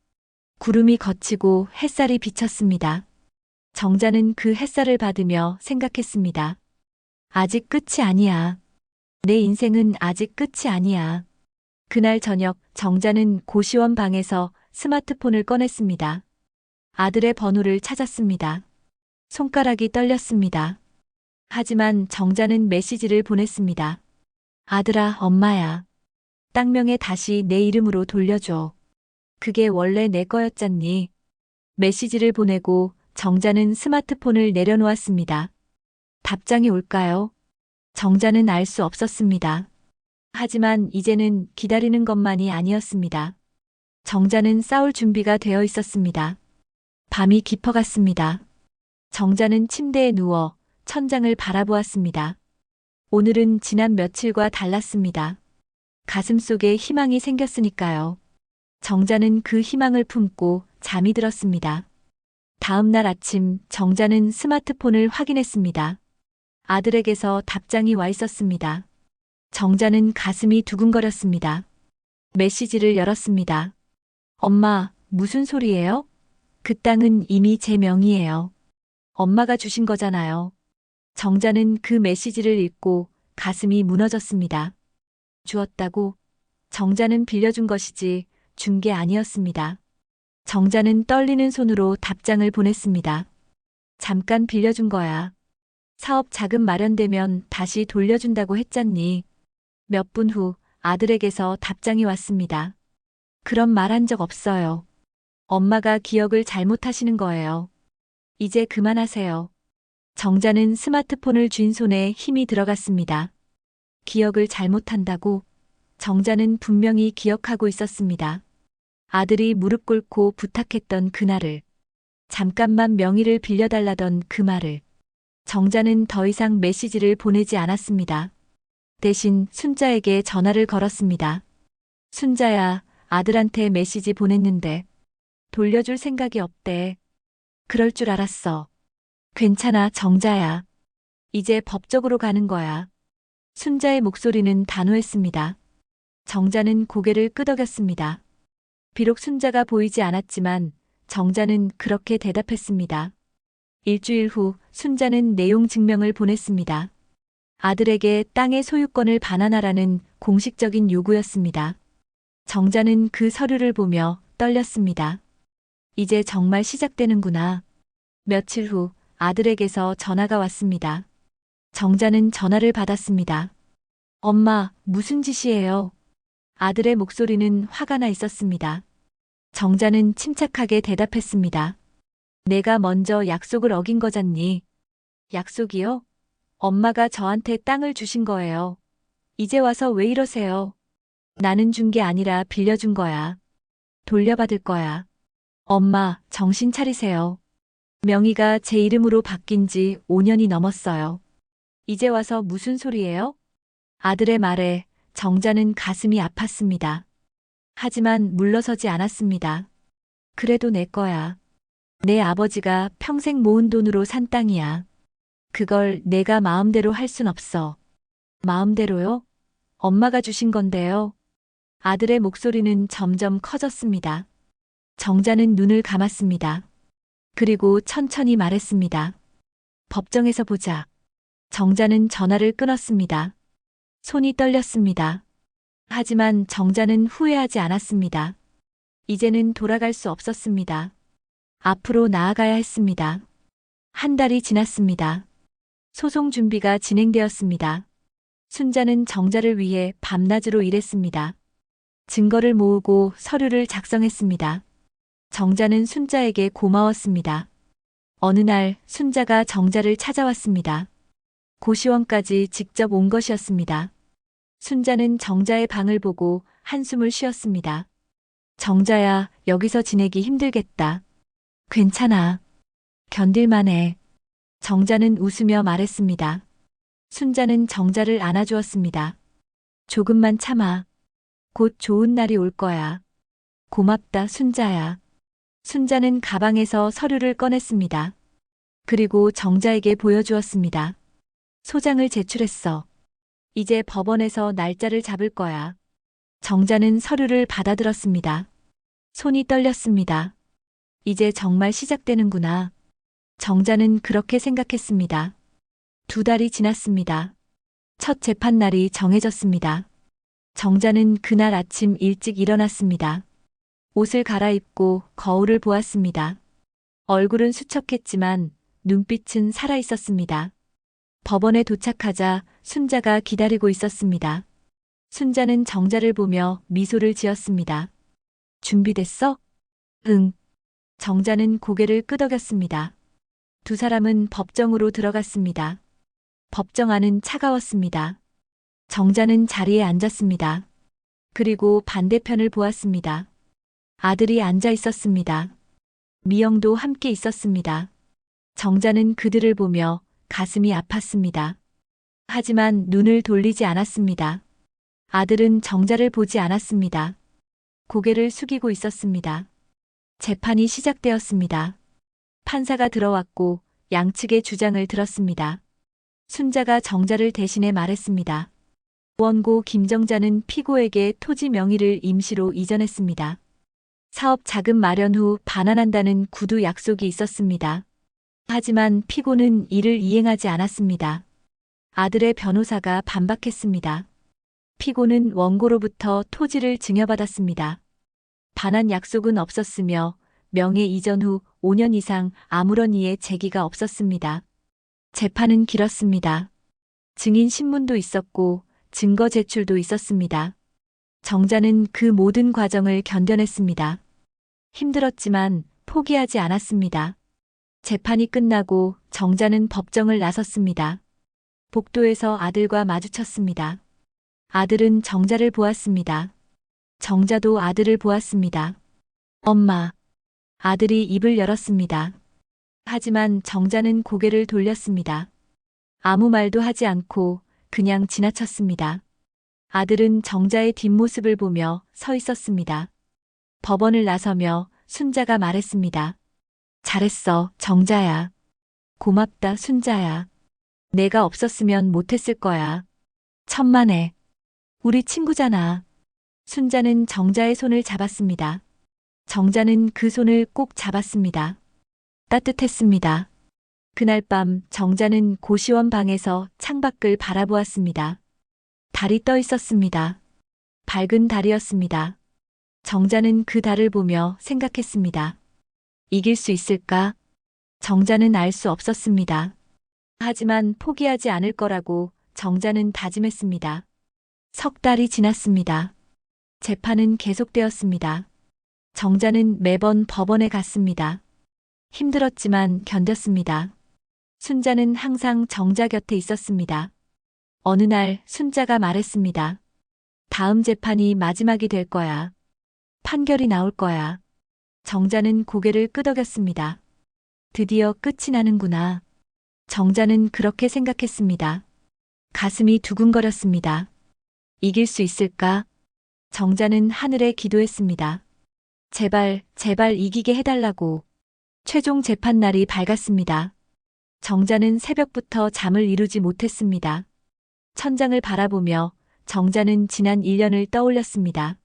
구름이 걷히고 햇살이 비쳤습니다. 정자는 그 햇살을 받으며 생각했습니다. 아직 끝이 아니야. 내 인생은 아직 끝이 아니야. 그날 저녁 정자는 고시원 방에서 스마트폰을 꺼냈습니다. 아들의 번호를 찾았습니다. 손가락이 떨렸습니다. 하지만 정자는 메시지를 보냈습니다. 아들아, 엄마야. 땅명에 다시 내 이름으로 돌려줘. 그게 원래 내 거였잖니. 메시지를 보내고 정자는 스마트폰을 내려놓았습니다. 답장이 올까요? 정자는 알 수 없었습니다. 하지만 이제는 기다리는 것만이 아니었습니다. 정자는 싸울 준비가 되어 있었습니다. 밤이 깊어갔습니다. 정자는 침대에 누워 천장을 바라보았습니다. 오늘은 지난 며칠과 달랐습니다. 가슴속에 희망이 생겼으니까요. 정자는 그 희망을 품고 잠이 들었습니다. 다음 날 아침 정자는 스마트폰을 확인했습니다. 아들에게서 답장이 와 있었습니다. 정자는 가슴이 두근거렸습니다. 메시지를 열었습니다. 엄마, 무슨 소리예요? 그 땅은 이미 제 명의예요. 엄마가 주신 거잖아요. 정자는 그 메시지를 읽고 가슴이 무너졌습니다. 주었다고? 정자는 빌려준 것이지 준 게 아니었습니다. 정자는 떨리는 손으로 답장을 보냈습니다. 잠깐 빌려준 거야. 사업 자금 마련되면 다시 돌려준다고 했잖니. 몇 분 후 아들에게서 답장이 왔습니다. 그런 말 한 적 없어요. 엄마가 기억을 잘못하시는 거예요. 이제 그만하세요. 정자는 스마트폰을 쥔 손에 힘이 들어갔습니다. 기억을 잘못한다고? 정자는 분명히 기억하고 있었습니다. 아들이 무릎 꿇고 부탁했던 그날을, 잠깐만 명의를 빌려달라던 그 말을. 정자는 더 이상 메시지를 보내지 않았습니다. 대신 순자에게 전화를 걸었습니다. 순자야, 아들한테 메시지 보냈는데 돌려줄 생각이 없대. 그럴 줄 알았어. 괜찮아, 정자야. 이제 법적으로 가는 거야. 순자의 목소리는 단호했습니다. 정자는 고개를 끄덕였습니다. 비록 순자가 보이지 않았지만 정자는 그렇게 대답했습니다. 일주일 후 순자는 내용 증명을 보냈습니다. 아들에게 땅의 소유권을 반환하라는 공식적인 요구였습니다. 정자는 그 서류를 보며 떨렸습니다. 이제 정말 시작되는구나. 며칠 후 아들에게서 전화가 왔습니다. 정자는 전화를 받았습니다. 엄마, 무슨 짓이에요? 아들의 목소리는 화가 나 있었습니다. 정자는 침착하게 대답했습니다. 내가 먼저 약속을 어긴 거잖니. 약속이요? 엄마가 저한테 땅을 주신 거예요. 이제 와서 왜 이러세요? 나는 준 게 아니라 빌려준 거야. 돌려받을 거야. 엄마, 정신 차리세요. 명의가 제 이름으로 바뀐 지 5년이 넘었어요. 이제 와서 무슨 소리예요? 아들의 말에 정자는 가슴이 아팠습니다. 하지만 물러서지 않았습니다. 그래도 내 거야. 내 아버지가 평생 모은 돈으로 산 땅이야. 그걸 내가 마음대로 할 순 없어. 마음대로요? 엄마가 주신 건데요. 아들의 목소리는 점점 커졌습니다. 정자는 눈을 감았습니다. 그리고 천천히 말했습니다. 법정에서 보자. 정자는 전화를 끊었습니다. 손이 떨렸습니다. 하지만 정자는 후회하지 않았습니다. 이제는 돌아갈 수 없었습니다. 앞으로 나아가야 했습니다. 한 달이 지났습니다. 소송 준비가 진행되었습니다. 순자는 정자를 위해 밤낮으로 일했습니다. 증거를 모으고 서류를 작성했습니다. 정자는 순자에게 고마웠습니다. 어느 날 순자가 정자를 찾아왔습니다. 고시원까지 직접 온 것이었습니다. 순자는 정자의 방을 보고 한숨을 쉬었습니다. 정자야, 여기서 지내기 힘들겠다. 괜찮아. 견딜만해. 정자는 웃으며 말했습니다. 순자는 정자를 안아주었습니다. 조금만 참아. 곧 좋은 날이 올 거야. 고맙다, 순자야. 순자는 가방에서 서류를 꺼냈습니다. 그리고 정자에게 보여주었습니다. 소장을 제출했어. 이제 법원에서 날짜를 잡을 거야. 정자는 서류를 받아들었습니다. 손이 떨렸습니다. 이제 정말 시작되는구나. 정자는 그렇게 생각했습니다. 2달이 지났습니다. 첫 재판날이 정해졌습니다. 정자는 그날 아침 일찍 일어났습니다. 옷을 갈아입고 거울을 보았습니다. 얼굴은 수척했지만 눈빛은 살아 있었습니다. 법원에 도착하자 순자가 기다리고 있었습니다. 순자는 정자를 보며 미소를 지었습니다. 준비됐어? 응. 정자는 고개를 끄덕였습니다. 두 사람은 법정으로 들어갔습니다. 법정 안은 차가웠습니다. 정자는 자리에 앉았습니다. 그리고 반대편을 보았습니다. 아들이 앉아 있었습니다. 미영도 함께 있었습니다. 정자는 그들을 보며 가슴이 아팠습니다. 하지만 눈을 돌리지 않았습니다. 아들은 정자를 보지 않았습니다. 고개를 숙이고 있었습니다. 재판이 시작되었습니다. 판사가 들어왔고 양측의 주장을 들었습니다. 순자가 정자를 대신해 말했습니다. 원고 김정자는 피고에게 토지 명의를 임시로 이전했습니다. 사업 자금 마련 후 반환한다는 구두 약속이 있었습니다. 하지만 피고는 이를 이행하지 않았습니다. 아들의 변호사가 반박했습니다. 피고는 원고로부터 토지를 증여받았습니다. 반환 약속은 없었으며 명예 이전 후 5년 이상 아무런 이의 제기가 없었습니다. 재판은 길었습니다. 증인 신문도 있었고 증거 제출도 있었습니다. 정자는 그 모든 과정을 견뎌냈습니다. 힘들었지만 포기하지 않았습니다. 재판이 끝나고 정자는 법정을 나섰습니다. 복도에서 아들과 마주쳤습니다. 아들은 정자를 보았습니다. 정자도 아들을 보았습니다. 엄마. 아들이 입을 열었습니다. 하지만 정자는 고개를 돌렸습니다. 아무 말도 하지 않고 그냥 지나쳤습니다. 아들은 정자의 뒷모습을 보며 서 있었습니다. 법원을 나서며 순자가 말했습니다. 잘했어, 정자야. 고맙다, 순자야. 내가 없었으면 못했을 거야. 천만에. 우리 친구잖아. 순자는 정자의 손을 잡았습니다. 정자는 그 손을 꼭 잡았습니다. 따뜻했습니다. 그날 밤 정자는 고시원 방에서 창밖을 바라보았습니다. 달이 떠 있었습니다. 밝은 달이었습니다. 정자는 그 달을 보며 생각했습니다. 이길 수 있을까? 정자는 알 수 없었습니다. 하지만 포기하지 않을 거라고 정자는 다짐했습니다. 석 달이 지났습니다. 재판은 계속되었습니다. 정자는 매번 법원에 갔습니다. 힘들었지만 견뎠습니다. 순자는 항상 정자 곁에 있었습니다. 어느 날 순자가 말했습니다. 다음 재판이 마지막이 될 거야. 판결이 나올 거야. 정자는 고개를 끄덕였습니다. 드디어 끝이 나는구나. 정자는 그렇게 생각했습니다. 가슴이 두근거렸습니다. 이길 수 있을까? 정자는 하늘에 기도했습니다. 제발, 제발 이기게 해달라고. 최종 재판날이 밝았습니다. 정자는 새벽부터 잠을 이루지 못했습니다. 천장을 바라보며 정자는 지난 1년을 떠올렸습니다.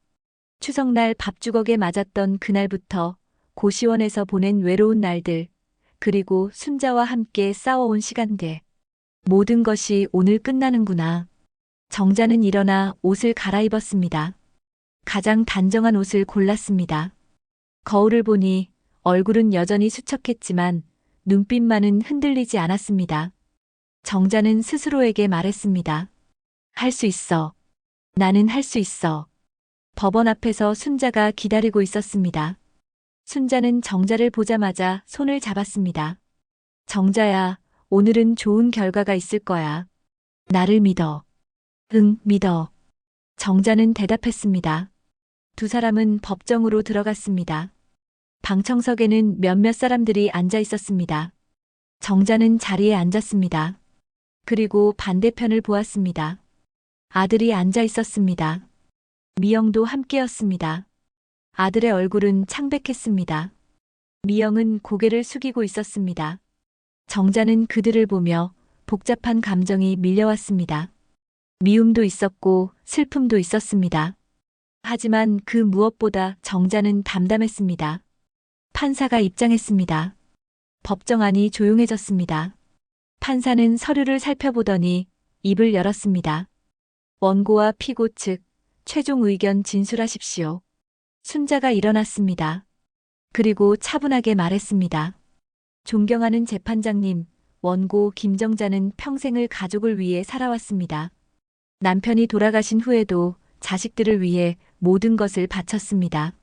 추석날 밥주걱에 맞았던 그날부터 고시원에서 보낸 외로운 날들, 그리고 순자와 함께 싸워온 시간들. 모든 것이 오늘 끝나는구나. 정자는 일어나 옷을 갈아입었습니다. 가장 단정한 옷을 골랐습니다. 거울을 보니 얼굴은 여전히 수척했지만 눈빛만은 흔들리지 않았습니다. 정자는 스스로에게 말했습니다. 할 수 있어. 나는 할 수 있어. 법원 앞에서 순자가 기다리고 있었습니다. 순자는 정자를 보자마자 손을 잡았습니다. 정자야, 오늘은 좋은 결과가 있을 거야. 나를 믿어. 응, 믿어. 정자는 대답했습니다. 두 사람은 법정으로 들어갔습니다. 방청석에는 몇몇 사람들이 앉아 있었습니다. 정자는 자리에 앉았습니다. 그리고 반대편을 보았습니다. 아들이 앉아 있었습니다. 미영도 함께였습니다. 아들의 얼굴은 창백했습니다. 미영은 고개를 숙이고 있었습니다. 정자는 그들을 보며 복잡한 감정이 밀려왔습니다. 미움도 있었고 슬픔도 있었습니다. 하지만 그 무엇보다 정자는 담담했습니다. 판사가 입장했습니다. 법정 안이 조용해졌습니다. 판사는 서류를 살펴보더니 입을 열었습니다. 원고와 피고 측 최종 의견 진술하십시오. 순자가 일어났습니다. 그리고 차분하게 말했습니다. 존경하는 재판장님, 원고 김정자는 평생을 가족을 위해 살아왔습니다. 남편이 돌아가신 후에도 자식들을 위해 모든 것을 바쳤습니다.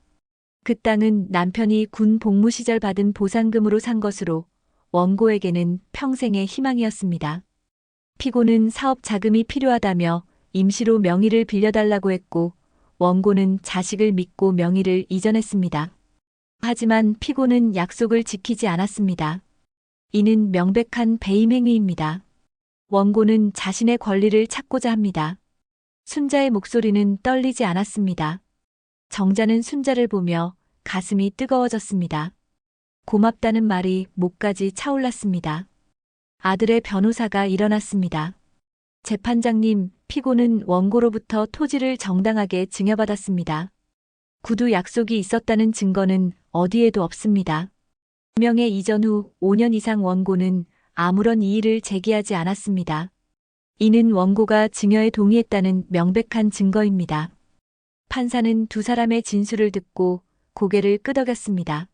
그 땅은 남편이 군 복무 시절 받은 보상금으로 산 것으로 원고에게는 평생의 희망이었습니다. 피고는 사업 자금이 필요하다며 임시로 명의를 빌려달라고 했고 원고는 자식을 믿고 명의를 이전했습니다. 하지만 피고는 약속을 지키지 않았습니다. 이는 명백한 배임 행위입니다. 원고는 자신의 권리를 찾고자 합니다. 순자의 목소리는 떨리지 않았습니다. 정자는 순자를 보며 가슴이 뜨거워졌습니다. 고맙다는 말이 목까지 차올랐습니다. 아들의 변호사가 일어났습니다. 재판장님, 피고는 원고로부터 토지를 정당하게 증여받았습니다. 구두 약속이 있었다는 증거는 어디에도 없습니다. 명예 이전 후 5년 이상 원고는 아무런 이의를 제기하지 않았습니다. 이는 원고가 증여에 동의했다는 명백한 증거입니다. 판사는 두 사람의 진술을 듣고 고개를 끄덕였습니다.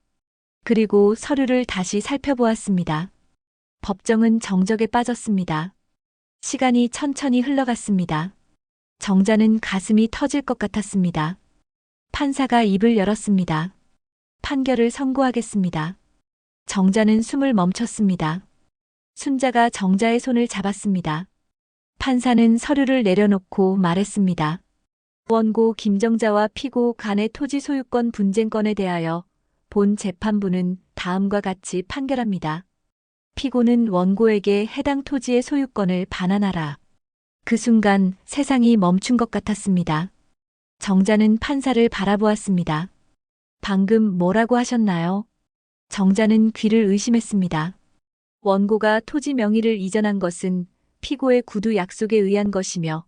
그리고 서류를 다시 살펴보았습니다. 법정은 정적에 빠졌습니다. 시간이 천천히 흘러갔습니다. 정자는 가슴이 터질 것 같았습니다. 판사가 입을 열었습니다. 판결을 선고하겠습니다. 정자는 숨을 멈췄습니다. 순자가 정자의 손을 잡았습니다. 판사는 서류를 내려놓고 말했습니다. 원고 김정자와 피고 간의 토지 소유권 분쟁건에 대하여 본 재판부는 다음과 같이 판결합니다. 피고는 원고에게 해당 토지의 소유권을 반환하라. 그 순간 세상이 멈춘 것 같았습니다. 정자는 판사를 바라보았습니다. 방금 뭐라고 하셨나요? 정자는 귀를 의심했습니다. 원고가 토지 명의를 이전한 것은 피고의 구두 약속에 의한 것이며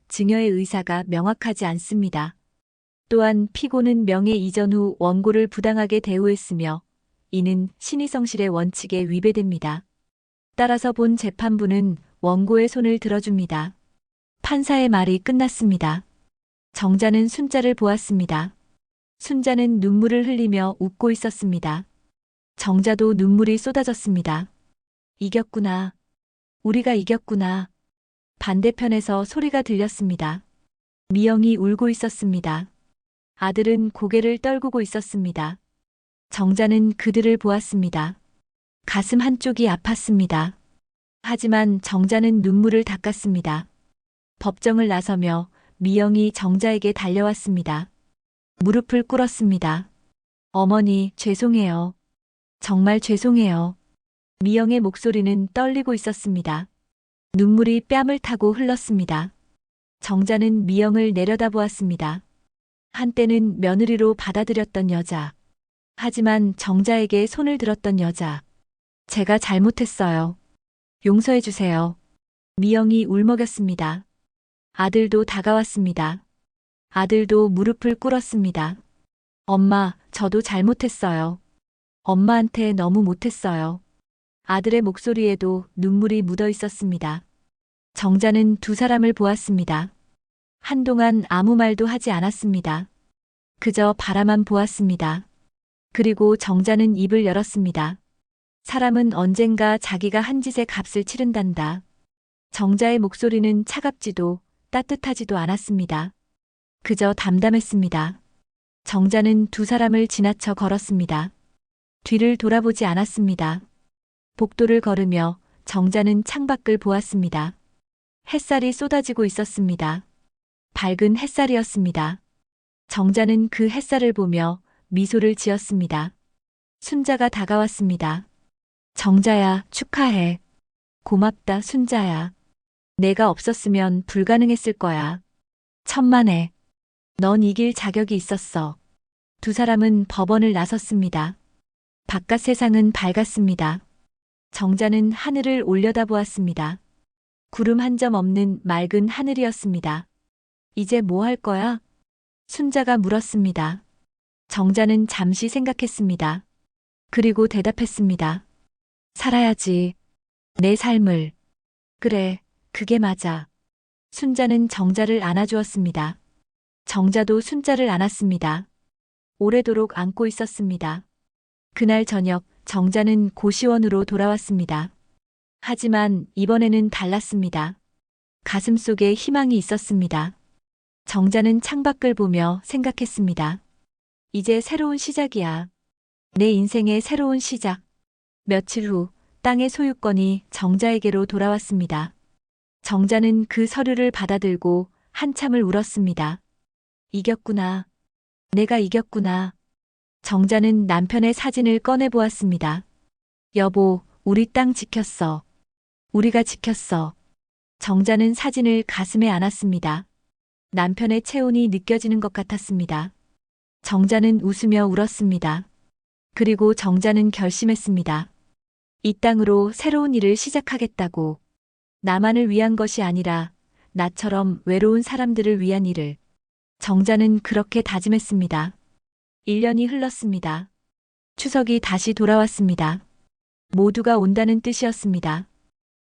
증여의 의사가 명확하지 않습니다. 또한 피고는 명예 이전 후 원고를 부당하게 대우했으며 이는 신의성실의 원칙에 위배됩니다. 따라서 본 재판부는 원고의 손을 들어줍니다. 판사의 말이 끝났습니다. 정자는 순자를 보았습니다. 순자는 눈물을 흘리며 웃고 있었습니다. 정자도 눈물이 쏟아졌습니다. 이겼구나. 우리가 이겼구나. 반대편에서 소리가 들렸습니다. 미영이 울고 있었습니다. 아들은 고개를 떨구고 있었습니다. 정자는 그들을 보았습니다. 가슴 한쪽이 아팠습니다. 하지만 정자는 눈물을 닦았습니다. 법정을 나서며 미영이 정자에게 달려왔습니다. 무릎을 꿇었습니다. 어머니, 죄송해요. 정말 죄송해요. 미영의 목소리는 떨리고 있었습니다. 눈물이 뺨을 타고 흘렀습니다. 정자는 미영을 내려다보았습니다. 한때는 며느리로 받아들였던 여자. 하지만 정자에게 손을 들었던 여자. 제가 잘못했어요. 용서해 주세요. 미영이 울먹였습니다. 아들도 다가왔습니다. 아들도 무릎을 꿇었습니다. 엄마, 저도 잘못했어요. 엄마한테 너무 못했어요. 아들의 목소리에도 눈물이 묻어 있었습니다. 정자는 두 사람을 보았습니다. 한동안 아무 말도 하지 않았습니다. 그저 바라만 보았습니다. 그리고 정자는 입을 열었습니다. 사람은 언젠가 자기가 한 짓의 값을 치른단다. 정자의 목소리는 차갑지도 따뜻하지도 않았습니다. 그저 담담했습니다. 정자는 두 사람을 지나쳐 걸었습니다. 뒤를 돌아보지 않았습니다. 복도를 걸으며 정자는 창밖을 보았습니다. 햇살이 쏟아지고 있었습니다. 밝은 햇살이었습니다. 정자는 그 햇살을 보며 미소를 지었습니다. 순자가 다가왔습니다. 정자야, 축하해. 고맙다, 순자야. 내가 없었으면 불가능했을 거야. 천만에. 넌 이길 자격이 있었어. 두 사람은 법원을 나섰습니다. 바깥 세상은 밝았습니다. 정자는 하늘을 올려다보았습니다. 구름 한 점 없는 맑은 하늘이었습니다. 이제 뭐 할 거야? 순자가 물었습니다. 정자는 잠시 생각했습니다. 그리고 대답했습니다. 살아야지. 내 삶을. 그래, 그게 맞아. 순자는 정자를 안아주었습니다. 정자도 순자를 안았습니다. 오래도록 안고 있었습니다. 그날 저녁 정자는 고시원으로 돌아왔습니다. 하지만 이번에는 달랐습니다. 가슴 속에 희망이 있었습니다. 정자는 창밖을 보며 생각했습니다. 이제 새로운 시작이야. 내 인생의 새로운 시작. 며칠 후 땅의 소유권이 정자에게로 돌아왔습니다. 정자는 그 서류를 받아들고 한참을 울었습니다. 이겼구나. 내가 이겼구나. 정자는 남편의 사진을 꺼내 보았습니다. 여보, 우리 땅 지켰어. 우리가 지켰어. 정자는 사진을 가슴에 안았습니다. 남편의 체온이 느껴지는 것 같았습니다. 정자는 웃으며 울었습니다. 그리고 정자는 결심했습니다. 이 땅으로 새로운 일을 시작하겠다고. 나만을 위한 것이 아니라 나처럼 외로운 사람들을 위한 일을. 정자는 그렇게 다짐했습니다. 1년이 흘렀습니다. 추석이 다시 돌아왔습니다. 모두가 온다는 뜻이었습니다.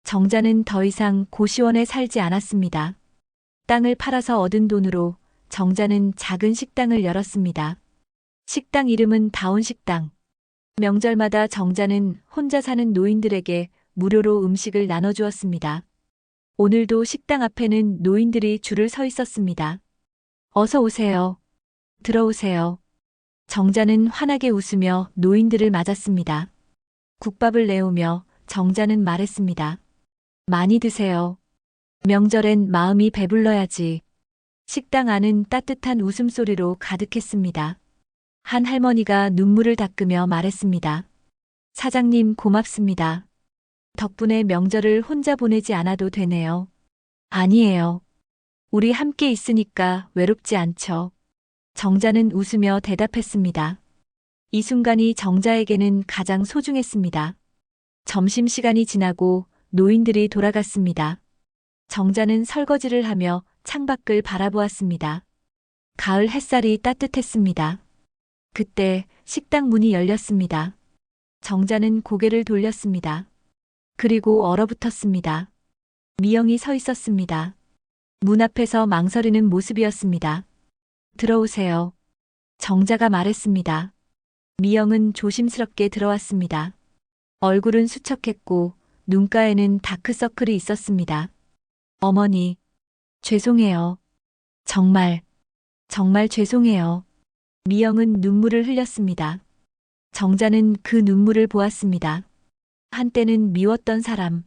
정자는 더 이상 고시원에 살지 않았습니다. 땅을 팔아서 얻은 돈으로 정자는 작은 식당을 열었습니다. 식당 이름은 다운식당. 명절마다 정자는 혼자 사는 노인들에게 무료로 음식을 나눠주었습니다. 오늘도 식당 앞에는 노인들이 줄을 서 있었습니다. 어서 오세요. 들어오세요. 정자는 환하게 웃으며 노인들을 맞았습니다. 국밥을 내오며 정자는 말했습니다. 많이 드세요. 명절엔 마음이 배불러야지. 식당 안은 따뜻한 웃음소리로 가득했습니다. 한 할머니가 눈물을 닦으며 말했습니다. 사장님 고맙습니다. 덕분에 명절을 혼자 보내지 않아도 되네요. 아니에요. 우리 함께 있으니까 외롭지 않죠. 정자는 웃으며 대답했습니다. 이 순간이 정자에게는 가장 소중했습니다. 점심시간이 지나고 노인들이 돌아갔습니다. 정자는 설거지를 하며 창밖을 바라보았습니다. 가을 햇살이 따뜻했습니다. 그때 식당 문이 열렸습니다. 정자는 고개를 돌렸습니다. 그리고 얼어붙었습니다. 미영이 서 있었습니다. 문 앞에서 망설이는 모습이었습니다. 들어오세요. 정자가 말했습니다. 미영은 조심스럽게 들어왔습니다. 얼굴은 수척했고 눈가에는 다크서클이 있었습니다. 어머니, 죄송해요. 정말 죄송해요. 미영은 눈물을 흘렸습니다. 정자는 그 눈물을 보았습니다. 한때는 미웠던 사람.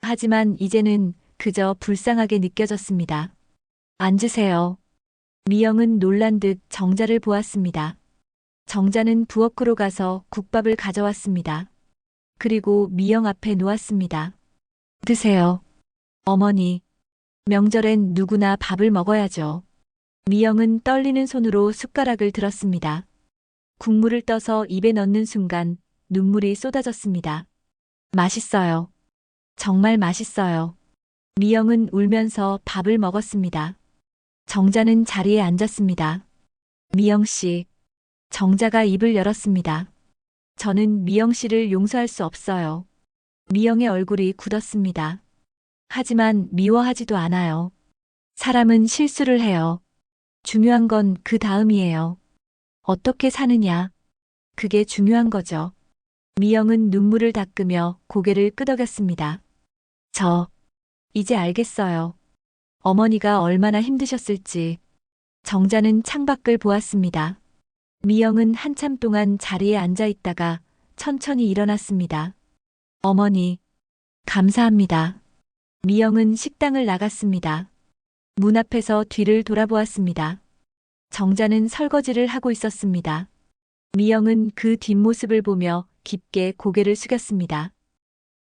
하지만 이제는 그저 불쌍하게 느껴졌습니다. 앉으세요. 미영은 놀란 듯 정자를 보았습니다. 정자는 부엌으로 가서 국밥을 가져왔습니다. 그리고 미영 앞에 놓았습니다. 드세요. 어머니, 명절엔 누구나 밥을 먹어야죠. 미영은 떨리는 손으로 숟가락을 들었습니다. 국물을 떠서 입에 넣는 순간 눈물이 쏟아졌습니다. 맛있어요. 정말 맛있어요. 미영은 울면서 밥을 먹었습니다. 정자는 자리에 앉았습니다. 미영 씨. 정자가 입을 열었습니다. 저는 미영 씨를 용서할 수 없어요. 미영의 얼굴이 굳었습니다. 하지만 미워하지도 않아요. 사람은 실수를 해요. 중요한 건 그 다음이에요. 어떻게 사느냐. 그게 중요한 거죠. 미영은 눈물을 닦으며 고개를 끄덕였습니다. 이제 알겠어요. 어머니가 얼마나 힘드셨을지. 정자는 창밖을 보았습니다. 미영은 한참 동안 자리에 앉아 있다가 천천히 일어났습니다. 어머니, 감사합니다. 미영은 식당을 나갔습니다. 문 앞에서 뒤를 돌아보았습니다. 정자는 설거지를 하고 있었습니다. 미영은 그 뒷모습을 보며 깊게 고개를 숙였습니다.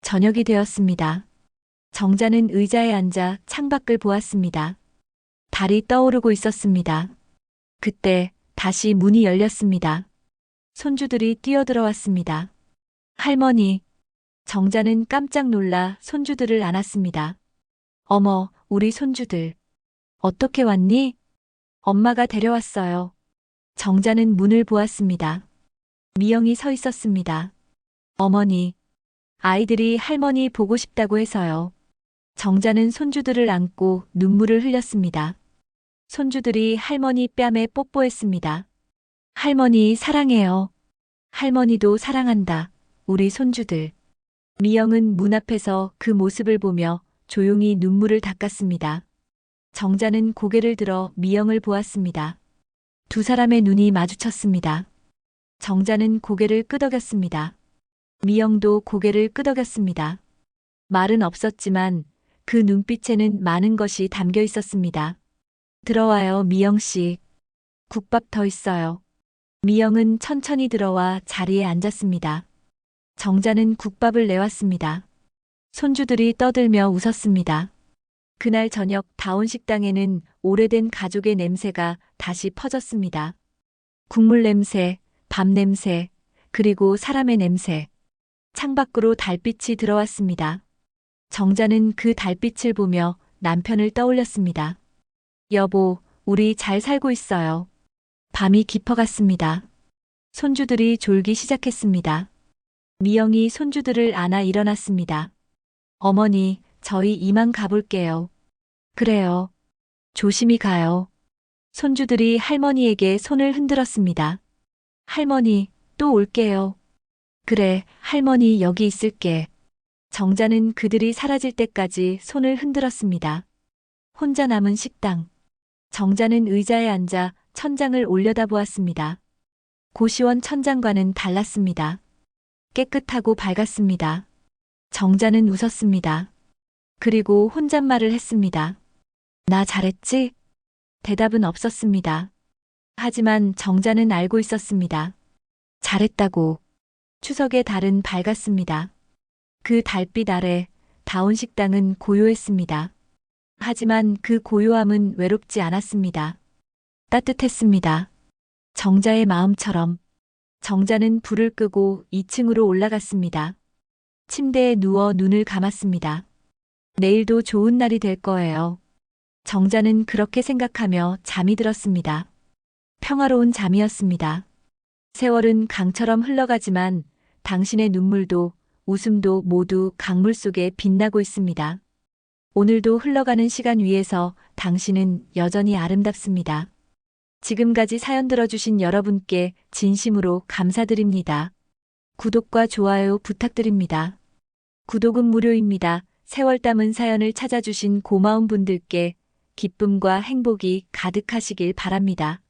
저녁이 되었습니다. 정자는 의자에 앉아 창밖을 보았습니다. 달이 떠오르고 있었습니다. 그때 다시 문이 열렸습니다. 손주들이 뛰어들어왔습니다. 할머니. 정자는 깜짝 놀라 손주들을 안았습니다. 어머, 우리 손주들. 어떻게 왔니? 엄마가 데려왔어요. 정자는 문을 보았습니다. 미영이 서 있었습니다. 어머니. 아이들이 할머니 보고 싶다고 해서요. 정자는 손주들을 안고 눈물을 흘렸습니다. 손주들이 할머니 뺨에 뽀뽀했습니다. 할머니 사랑해요. 할머니도 사랑한다. 우리 손주들. 미영은 문 앞에서 그 모습을 보며 조용히 눈물을 닦았습니다. 정자는 고개를 들어 미영을 보았습니다. 두 사람의 눈이 마주쳤습니다. 정자는 고개를 끄덕였습니다. 미영도 고개를 끄덕였습니다. 말은 없었지만 그 눈빛에는 많은 것이 담겨 있었습니다. 들어와요, 미영 씨. 국밥 더 있어요. 미영은 천천히 들어와 자리에 앉았습니다. 정자는 국밥을 내왔습니다. 손주들이 떠들며 웃었습니다. 그날 저녁 다운 식당에는 오래된 가족의 냄새가 다시 퍼졌습니다. 국물 냄새, 밥 냄새, 그리고 사람의 냄새. 창밖으로 달빛이 들어왔습니다. 정자는 그 달빛을 보며 남편을 떠올렸습니다. 여보, 우리 잘 살고 있어요. 밤이 깊어갔습니다. 손주들이 졸기 시작했습니다. 미영이 손주들을 안아 일어났습니다. 어머니, 저희 이만 가볼게요. 그래요. 조심히 가요. 손주들이 할머니에게 손을 흔들었습니다. 할머니, 또 올게요. 그래, 할머니 여기 있을게. 정자는 그들이 사라질 때까지 손을 흔들었습니다. 혼자 남은 식당. 정자는 의자에 앉아 천장을 올려다보았습니다. 고시원 천장과는 달랐습니다. 깨끗하고 밝았습니다. 정자는 웃었습니다. 그리고 혼잣말을 했습니다. 나 잘했지? 대답은 없었습니다. 하지만 정자는 알고 있었습니다. 잘했다고. 추석의 달은 밝았습니다. 그 달빛 아래 다운 식당은 고요했습니다. 하지만 그 고요함은 외롭지 않았습니다. 따뜻했습니다. 정자의 마음처럼. 정자는 불을 끄고 2층으로 올라갔습니다. 침대에 누워 눈을 감았습니다. 내일도 좋은 날이 될 거예요. 정자는 그렇게 생각하며 잠이 들었습니다. 평화로운 잠이었습니다. 세월은 강처럼 흘러가지만 당신의 눈물도 웃음도 모두 강물 속에 빛나고 있습니다. 오늘도 흘러가는 시간 위에서 당신은 여전히 아름답습니다. 지금까지 사연 들어주신 여러분께 진심으로 감사드립니다. 구독과 좋아요 부탁드립니다. 구독은 무료입니다. 세월 담은 사연을 찾아주신 고마운 분들께 기쁨과 행복이 가득하시길 바랍니다.